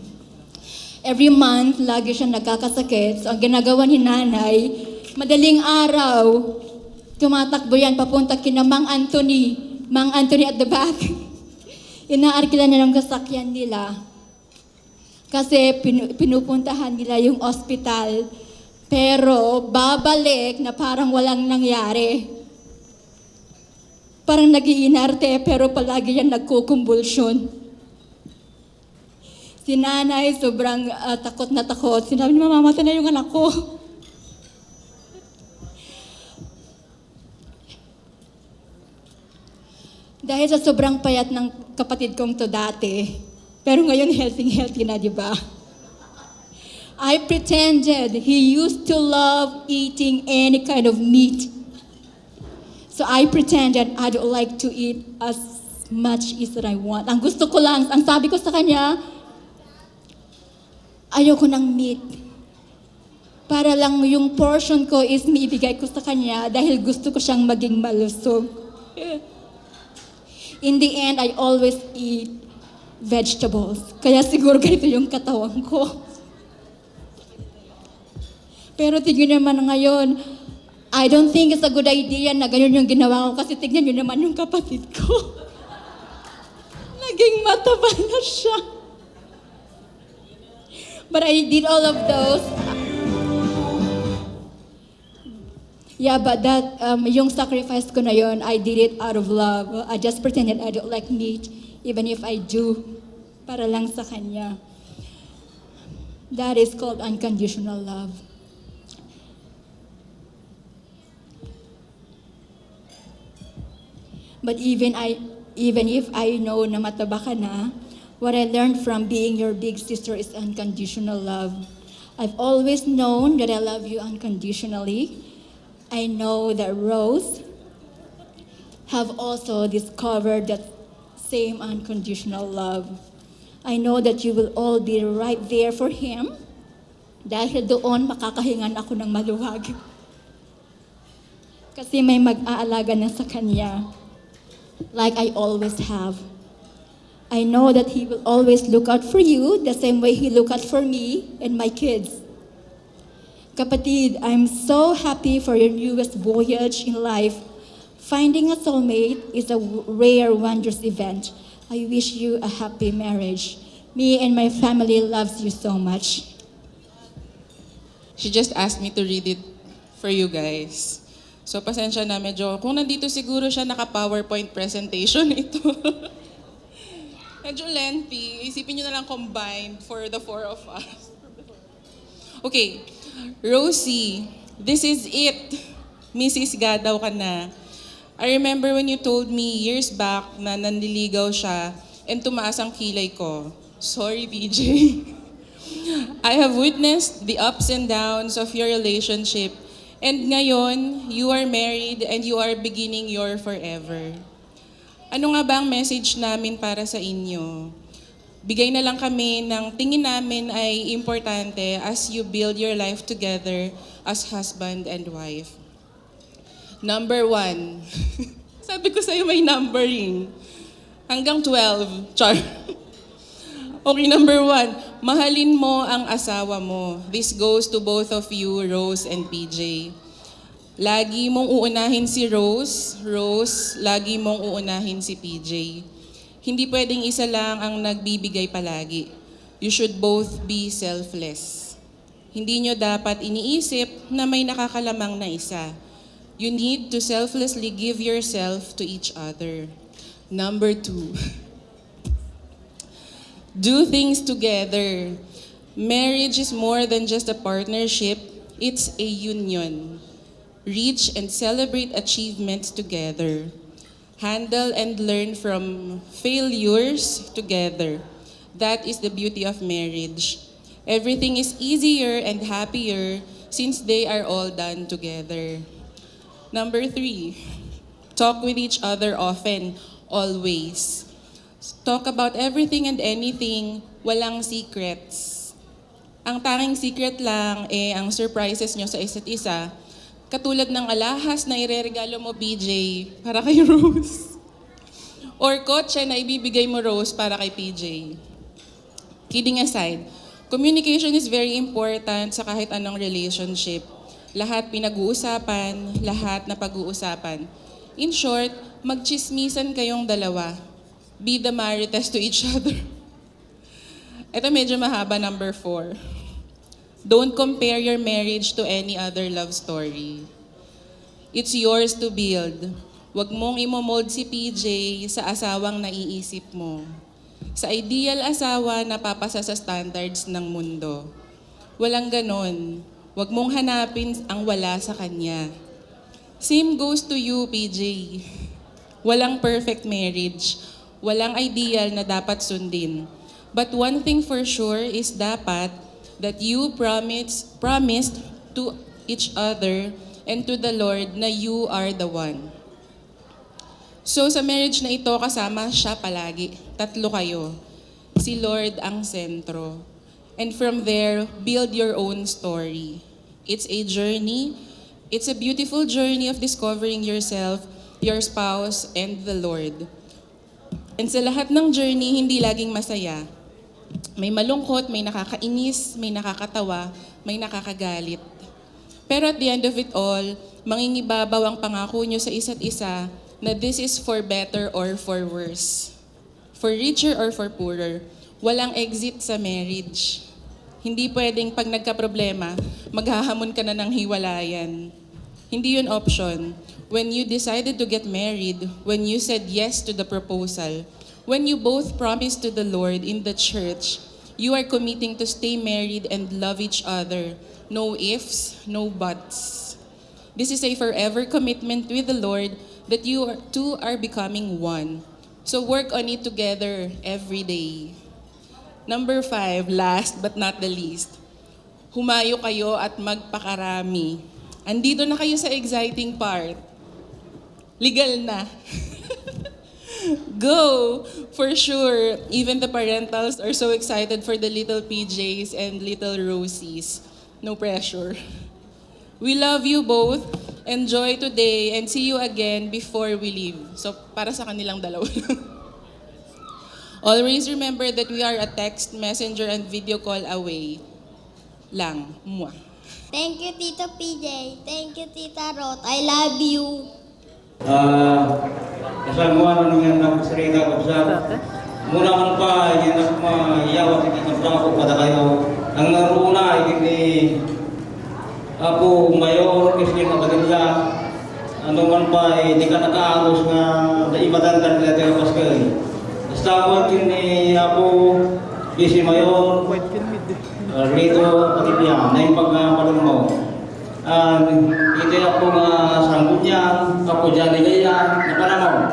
Every month, lagi siya nagkakasakit. So, ang ginagawa ni nanay, madaling araw, tumatakbo yan papunta kina Mang Anthony. Mang Anthony at the back. Inaarkila niya ng kasakyan nila. Kasi pinupuntahan nila yung ospital. Pero babalik na parang walang nangyari. Parang nag-iinarte pero palagi yan nagkukumbulsyon. Si nanay sobrang takot na takot. Sinabi niya, mamamatay na yung anak ko. Dahil sa sobrang payat ng kapatid kong to dati, pero ngayon healthy na, di ba? I pretended he used to love eating any kind of meat. So I pretended I don't like to eat as much as I want. Ang gusto ko lang, ang sabi ko sa kanya, ayoko ng meat. Para lang yung portion ko is maibigay ko sa kanya dahil gusto ko siyang maging malusog. In the end, I always eat vegetables. Kaya siguro ganito yung katawan ko. Pero tignan naman ngayon, I don't think it's a good idea na ganyan yung ginawa ko kasi tignan nyo naman yung kapatid ko. Naging mataba na siya. But I did all of those. Yeah, but that, yung sacrifice ko na yun, I did it out of love. I just pretended I don't like meat, even if I do, para lang sa kanya. That is called unconditional love. But even if I know na mataba ka na, what I learned from being your big sister is unconditional love. I've always known that I love you unconditionally. I know that Rose have also discovered that same unconditional love. I know that you will all be right there for him dahil doon makakahingan ako ng maluwag. Kasi may mag-aalaga na sa kanya, like I always have. I know that he will always look out for you the same way he look out for me and my kids. Kapatid, I'm so happy for your newest voyage in life. Finding a soulmate is a rare, wondrous event. I wish you a happy marriage. Me and my family loves you so much. She just asked me to read it for you guys. So pasensya na medyo, kung nandito siguro siya naka-PowerPoint presentation ito. Medyo lengthy. Isipin nyo na lang combined for the four of us. Okay. Rosie, this is it. Mrs. Gadaw ka na. I remember when you told me years back na nanliligaw siya and tumaas ang kilay ko. Sorry, PJ. I have witnessed the ups and downs of your relationship. And ngayon, you are married and you are beginning your forever. Ano nga ba ang message namin para sa inyo? Bigay na lang kami ng tingin namin ay importante as you build your life together as husband and wife. Number 1. Sabi ko sa'yo may numbering. Hanggang 12. Char. Okay, number 1. Mahalin mo ang asawa mo. This goes to both of you, Rose and PJ. Lagi mong uunahin si Rose. Rose, lagi mong uunahin si PJ. Hindi pwedeng isa lang ang nagbibigay palagi. You should both be selfless. Hindi nyo dapat iniisip na may nakakalamang na isa. You need to selflessly give yourself to each other. Number 2. Do things together. Marriage is more than just a partnership. It's a union. Reach and celebrate achievements together. Handle and learn from failures together. That is the beauty of marriage. Everything is easier and happier since they are all done together. Number 3, talk with each other often, always. Talk about everything and anything, walang secrets. Ang tanging secret lang ang surprises nyo sa isa't isa, katulad ng alahas na ireregalo mo, PJ, para kay Rose. Or kotse na ibibigay mo, Rose, para kay PJ. Kidding aside, communication is very important sa kahit anong relationship. Lahat pinag-uusapan, lahat na pag-uusapan. In short, magchismisan kayong dalawa. Be the marites to each other. Ito medyo mahaba, number 4. Don't compare your marriage to any other love story. It's yours to build. Huwag mong imomold si PJ sa asawang naiisip mo. Sa ideal asawa na papasa sa standards ng mundo. Walang ganon. Huwag mong hanapin ang wala sa kanya. Same goes to you, PJ. Walang perfect marriage. Walang ideal na dapat sundin. But one thing for sure is dapat that you promised to each other and to the Lord na you are the one. So sa marriage na ito, kasama siya palagi. 3 kayo. Si Lord ang sentro. And from there, build your own story. It's a journey. It's a beautiful journey of discovering yourself, your spouse, and the Lord. And sa lahat ng journey, hindi laging masaya. May malungkot, may nakakainis, may nakakatawa, may nakakagalit. Pero at the end of it all, mangingibabaw ang pangako nyo sa isa't isa na this is for better or for worse. For richer or for poorer. Walang exit sa marriage. Hindi pwedeng pag nagka-problema, maghahamon ka na ng hiwalayan. Hindi yun option. When you decided to get married, when you said yes to the proposal, when you both promised to the Lord in the church, You are committing to stay married and love each other. No ifs, no buts. This is a forever commitment with the Lord that two are becoming one. So work on it together every day. Number 5, last but not the least. Humayo kayo at magpakarami. Andito na kayo sa exciting part. Legal na. Go! For sure, even the parentals are so excited for the little PJs and little Rosies. No pressure. We love you both. Enjoy today and see you again before we leave. So, para sa kanilang dalawa. Always remember that we are a text, messenger, and video call away. Lang. Mwah. Thank you, Tito PJ. Thank you, Tita Rot. I love you. Kasal mo ano nga nagsalita ko sa muna man pa hindi na maiyaw at hindi na ko pada kayo ang naruna hindi ako mayor kasi magadilla ano man pa hindi ka nakaalos nga naibatan ka nila tayo paskal basta mo kini ako kasi mayor rito patibiyang na yung pagpapalang mo ito ako nga sangkot niya, ako dyan nagaya, napanamaw.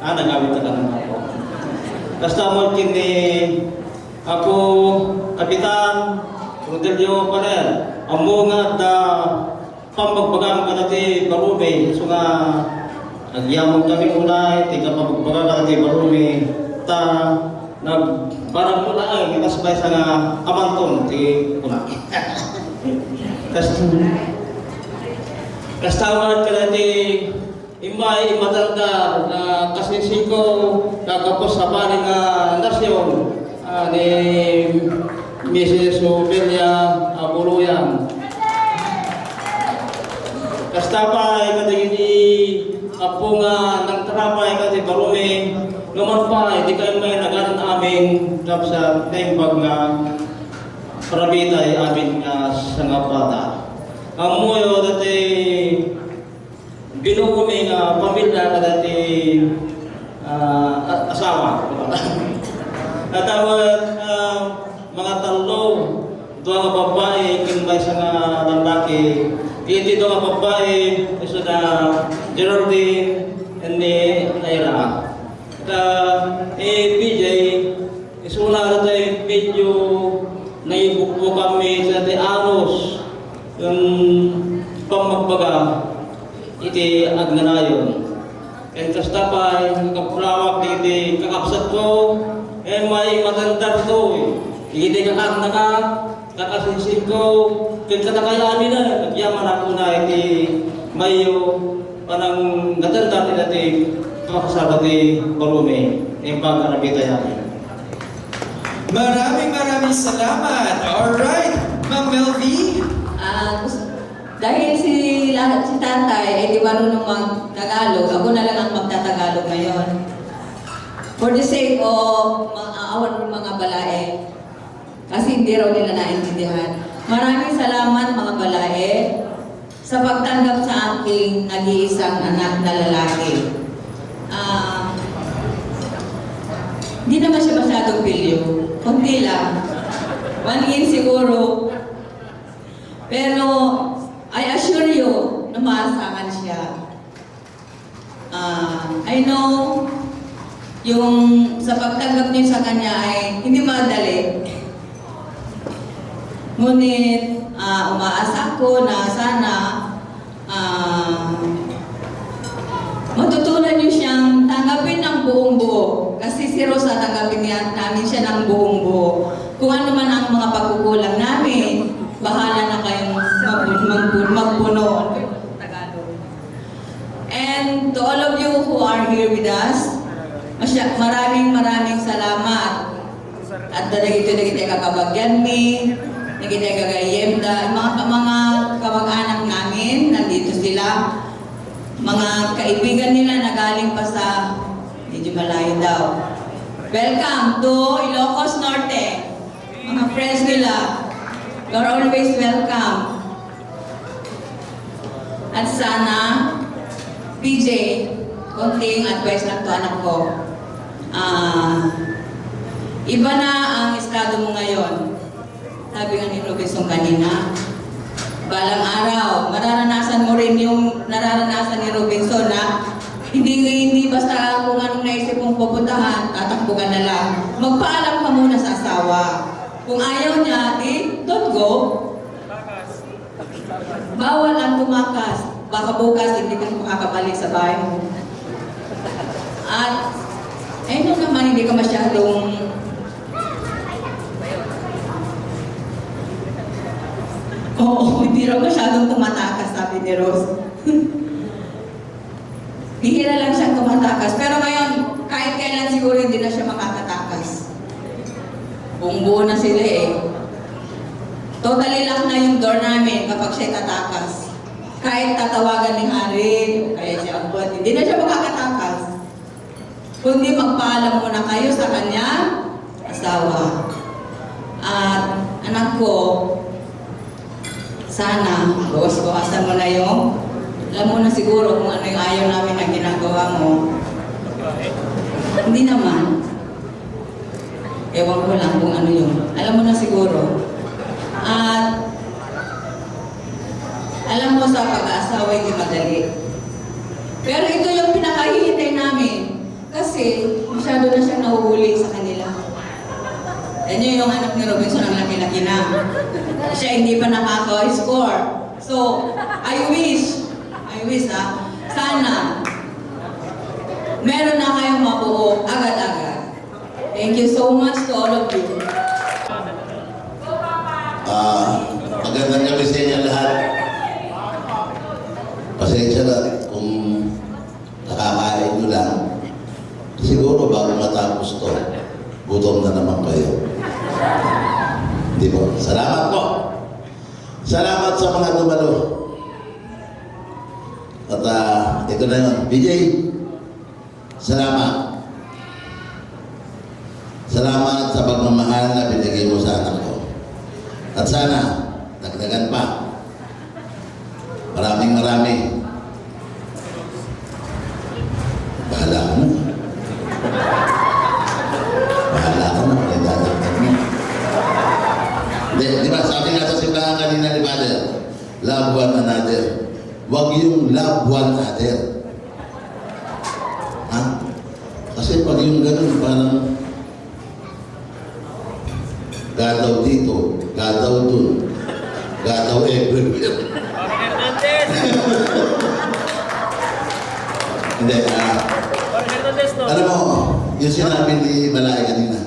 Nagawit ka naman ako. Basta mo kini ako, Kapitan Rodelio Panel, amo nga da pambagbagang ka dati Barumi. So nga, nagyamog kami unay, tika pambagbagang ka dati Barumi. Parang mula ay, kasabay sa nga kamanton, ti una. Kasama ka natin imay matanda na kasisiko kakapos sa paling nasyon ni Mrs. Ofelia Abuluyan. Kastapay ka di apo nga ng trapay ka di Barumi naman pa hindi kayo may naganan amin sa tembag nga parabitay amin nga sa nga bata. Ang muyo dati binukumi nga pamilya ka dati asawa. Natawag mga talo, doon nga babae, kinbay sa nga lalaki. Iti doon nga babae, isa na Geraldine, and ni Ayla. PJ, isuna na tayo video na ibukbo kami sa dati anos. Yung pamagbaga, iti agnanayon. And kastapay, kakaprawak, iti kakapsat ko, may matandar to. Iti kakaknaka, kakasisin ko, kagkatakayaan nila, nagyaman ako na iti mayo, panang natandar nila iti kakasaba iti Barumi, yung pagkarabita yakin. Maraming salamat. Alright, Ma'am Melvie. Dahil si tatay ay di marunong mag-Tagalog, ako na lang ang magtatagalog ngayon. For the sake of awan ng mga balae, kasi hindi raw nila naintindihan. Maraming salamat mga balae sa pagtanggap sa aking nag-iisang anak na lalaki. Hindi naman siya masyadong pilyo, kunti lang. Maningin siguro. Pero I assure you na maasahan siya. I know yung sa pagtanggap niyo sa kanya ay hindi madali. Ngunit umaasa ko na sana matutunan niyo siyang tanggapin ng buong buo. Kasi si Rosa tanggapin namin siya ng buong buo. Kung ano man ang mga pagkukulang namin, bahala na kayong magpuno. And to all of you who are here with us, maraming salamat. At dagiti kakabagyan mi, dagiti kagayemda, mga kamag-anak namin, nandito sila. Mga kaibigan nila na galing pa sa medyo malayo daw. Welcome to Ilocos Norte. Mga friends nila. You're always welcome. At sana, PJ, konting advice lang to anak ko. Iba na ang estado mo ngayon? Sabi nga ni Robinson kanina, balang araw, mararanasan mo rin yung nararanasan ni Robinson na hindi basta kung anong naisip mong pupuntahan, tatakbo ka na lang. Magpaalam ka muna sa asawa. Kung ayaw niya, don't go. Bawal ang tumakas. Baka bukas hindi ka makakabalik sa bahay mo. At, ayun naman, hindi ka masyadong oo, hindi raw masyadong tumatakas, sabi ni Rose. Bihira lang siyang tumatakas. Pero ngayon, kahit kailan siguro hindi na siya makakatakas. Buong buo na sila eh. Totally lock na yung door namin kapag siya tatakas. Kahit tatawagan ni Harin, o kaya siya abot, hindi na siya makakatakas. Kundi magpaalam muna kayo sa kanya, asawa. At anak ko, sana, bawas-bawasan mo na yung, alam mo na siguro kung ano yung ayaw namin na ginagawa mo. Hindi naman. Ewan ko lang kung ano yun. Alam mo na siguro. At alam mo sa pag-aasawa hindi madali. Pero ito yung pinakahihintay namin. Kasi masyado na siyang nahuhuli sa kanila. Yan yung anak ni Robinson ang laki-laki na. Siya hindi pa nakaka-score. So, I wish sana meron na kayong mabuo agad-agad. Thank you so much to all of you. Magandang gabi sa inyo lahat. Pasensya na kung nakakain nyo lang. Siguro bago matapos to, gutom na naman kayo. Di ba? Salamat po. Salamat sa mga dumalo. At ito na yun. PJ, salamat. Salamat sa pagmamahal na binigay mo sa anak ko. At sana, dagdagan pa. Maraming marami. Bahala ka na. Bahala ka na. Dadagdag mo. Di ba, sabi nga sa simbahan kanina ni Father, love one another. Huwag yung love one another. Ha? Kasi pag yung ganun, parang gadaw dito, gadaw dun, gadaw everywhere. Hindi, alam mo, yung sinabi ni Malay kanina,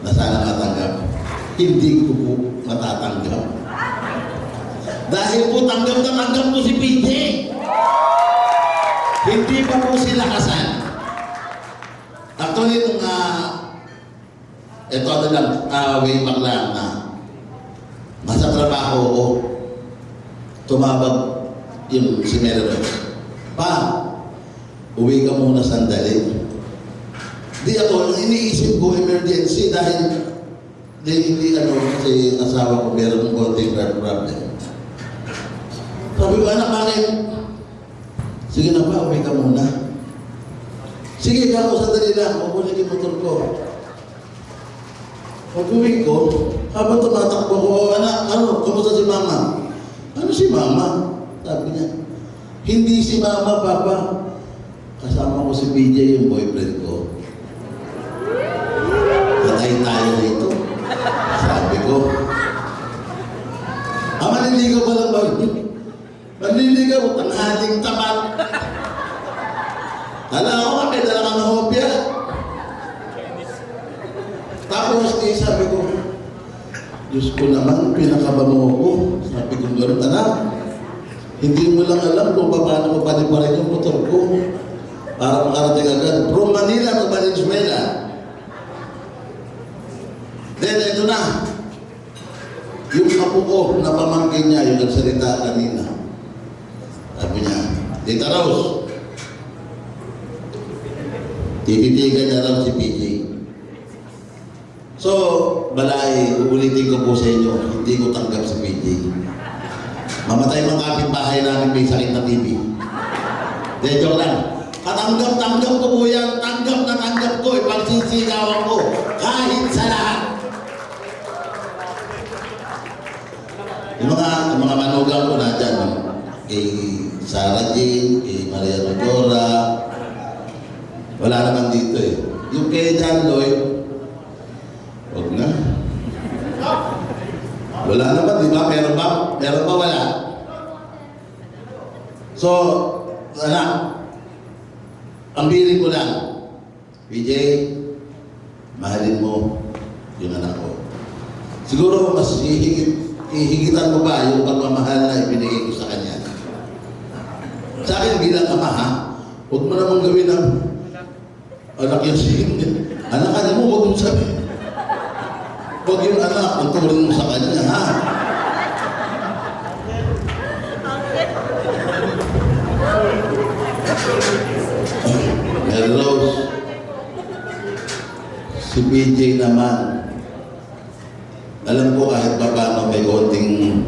na sana matanggap, hindi ko po matatanggap. Dahil po tanggap na tanggap ko si PJ. Hindi pa po sila kasal. Actually, nung ito ano lang, way back lang na nasa trabaho ko, tumawag yung si Melody. Pa, uwi ka muna sandali. Di ako, iniisip ko emergency dahil hindi kasi asawa ko meron ng konting problem. Sabi ko, anak, bakit? Sige na pa, uwi ka muna. Sige, kako, sandali lang. Kukunin yung motor ko. Pag-uwi ko, habang tumatakbo ko, anak, kumusta si mama? Ano si mama? Sabi niya, hindi si mama, papa. Kasama ko si PJ, yung boyfriend ko. Patay tayo dito. Sabi ko, maniligaw pa lang ba? Maniligaw, tanghaling tapat. Hala ako nga, may dala kang hopya. Tapos sabi ko, Diyos ko naman, pinakabamo ko. Sabi ko gano'n, anak, hindi mo lang alam kung paano mo paliparin yung motor ko para makarating agad. From Manila to Valenzuela. Then, ito na. Yung apo ko na pamangkin niya, yung nagsalita kanina. Sabi niya, Tita Rose, tititigan niya raw si PJ. So, balay, uulitin ko po sa inyo, hindi ko tanggap si PJ. Mamatay mga kapitbahay namin may sakit na TV. De, joke lang. Katanggap-tanggap ko po yan, tanggap na tanggap ko, ipagsisigawan ko, kahit sa lahat. Yung mga manugang ko na dyan, kay Sarah Jane, kay Maria Rodora, wala naman dito eh. Yung kay John Lloyd, huwag na. Wala naman, di ba? Meron ba? Meron ba wala? So, anak, ang biling ko lang, PJ, mahalin mo yung anak ko. Siguro mas hihigitan mo pa yung pagmamahal na ibinigay ko sa kanya. Sa akin bilang ama, ha? Huwag mo namang gawin ng anak yan si anak ka mo, huwag mong sabihin. Huwag yung anak, ang turing mo sa kanya, ha? Hello. Si PJ naman. Alam ko kahit pa paano may konting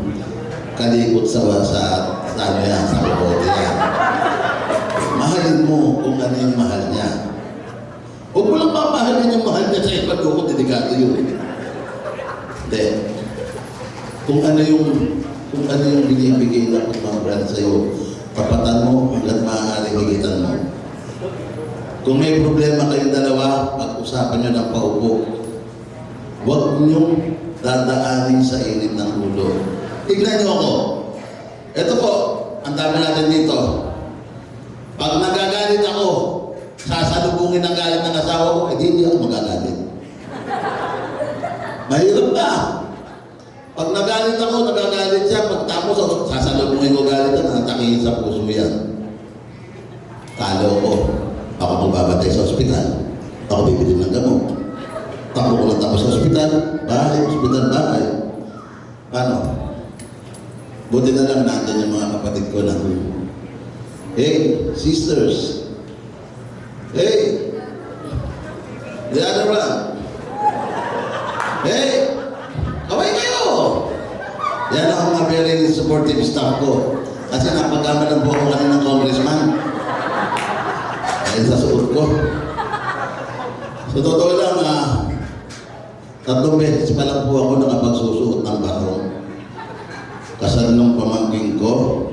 kalikot sa ano yan, sa kokote yan. Mahalin mo kung ano yung mahal niya. Huwag mo lang papahalin yung mahal niya sa iba't ko, delikado yun. Hindi. Kung ano yung binibigay na pagmamahal sa'yo, tapatan mo hanggat maaaring higitan mo. Kung may problema kayong dalawa, pag-usapan nyo ng paupo. Huwag niyong dadaanin sa init ng ulo. Tignan niyo ako. Ito po, ang dami natin dito. Pag nagagalit ako, sasalubungin ang galit ng asawa ko, hindi ako magagalit. Mahirap na. Pag nagalit ako, nagagalit siya, pagtapos sasalubungin ko galit yan, natakihin sa puso yan. Talo ko. Ako magbabatay sa ospital. Ako bibili ng gamot. Takbo ko lang tapos sa ospital. Bahay, ospital, bahay. Paano? Buti na lang nandyan yung mga kapatid ko na, hey, sisters. Hey, the other one. Hey, kaway kayo. Yan ang mga very supportive staff ko. Kasi napagkamalan po ako kanina ng congressman. Dahil sa suot ko. So, totoo lang, 3 beses pa lang po ako nakapagsusuot ng barong. Kasal nung pamangking ko,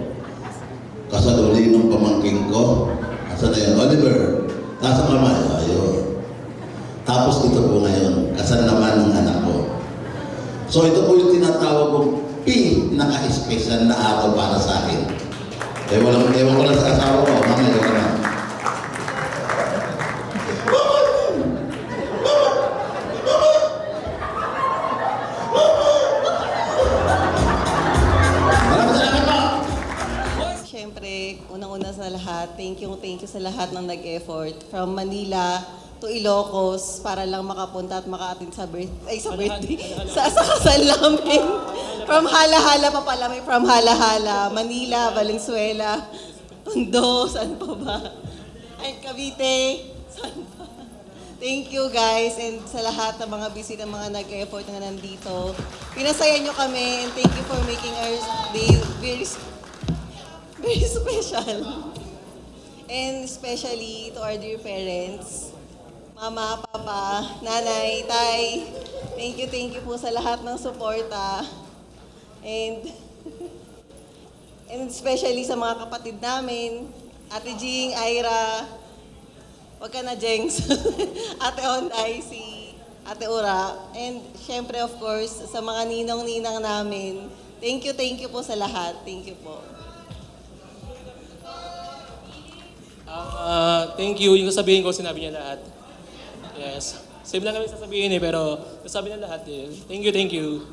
kasal uli nung pamangking ko. Asa na yun? Oliver, nasa kamay. Ayun. Tapos ito po ngayon, kasal naman ng anak ko. So, ito po yung tinatawag kong pinaka-special na araw para sa akin. Ewan ko lang sa asawa ko, mamaya ka naman. Siyempre, unang-una sa lahat, thank you sa lahat ng nag-effort. From Manila to Ilocos para lang makapunta at maka-attend sa kasal namin. From Hala-Hala pa pala, may from Hala-Hala, Manila, Valenzuela, Tondo, saan pa ba? Ay, Cavite, saan pa? Thank you guys, and sa lahat ng mga busy ng mga nag-effort na nandito. Pinasaya nyo kami, and thank you for making our day very special. And especially to our dear parents, Mama, Papa, Nanay, Tay. Thank you po sa lahat ng suporta. And especially sa mga kapatid namin, Ate Jing, Ira, wag ka na, Jengs, Ate Onday, si Ate Ura. And syempre, of course, sa mga ninong-ninang namin, thank you po sa lahat. Thank you po. Thank you. Yung sasabihin ko, sinabi niya lahat. Yes. Same lang kami sasabihin pero nasabi niya lahat eh. Thank you.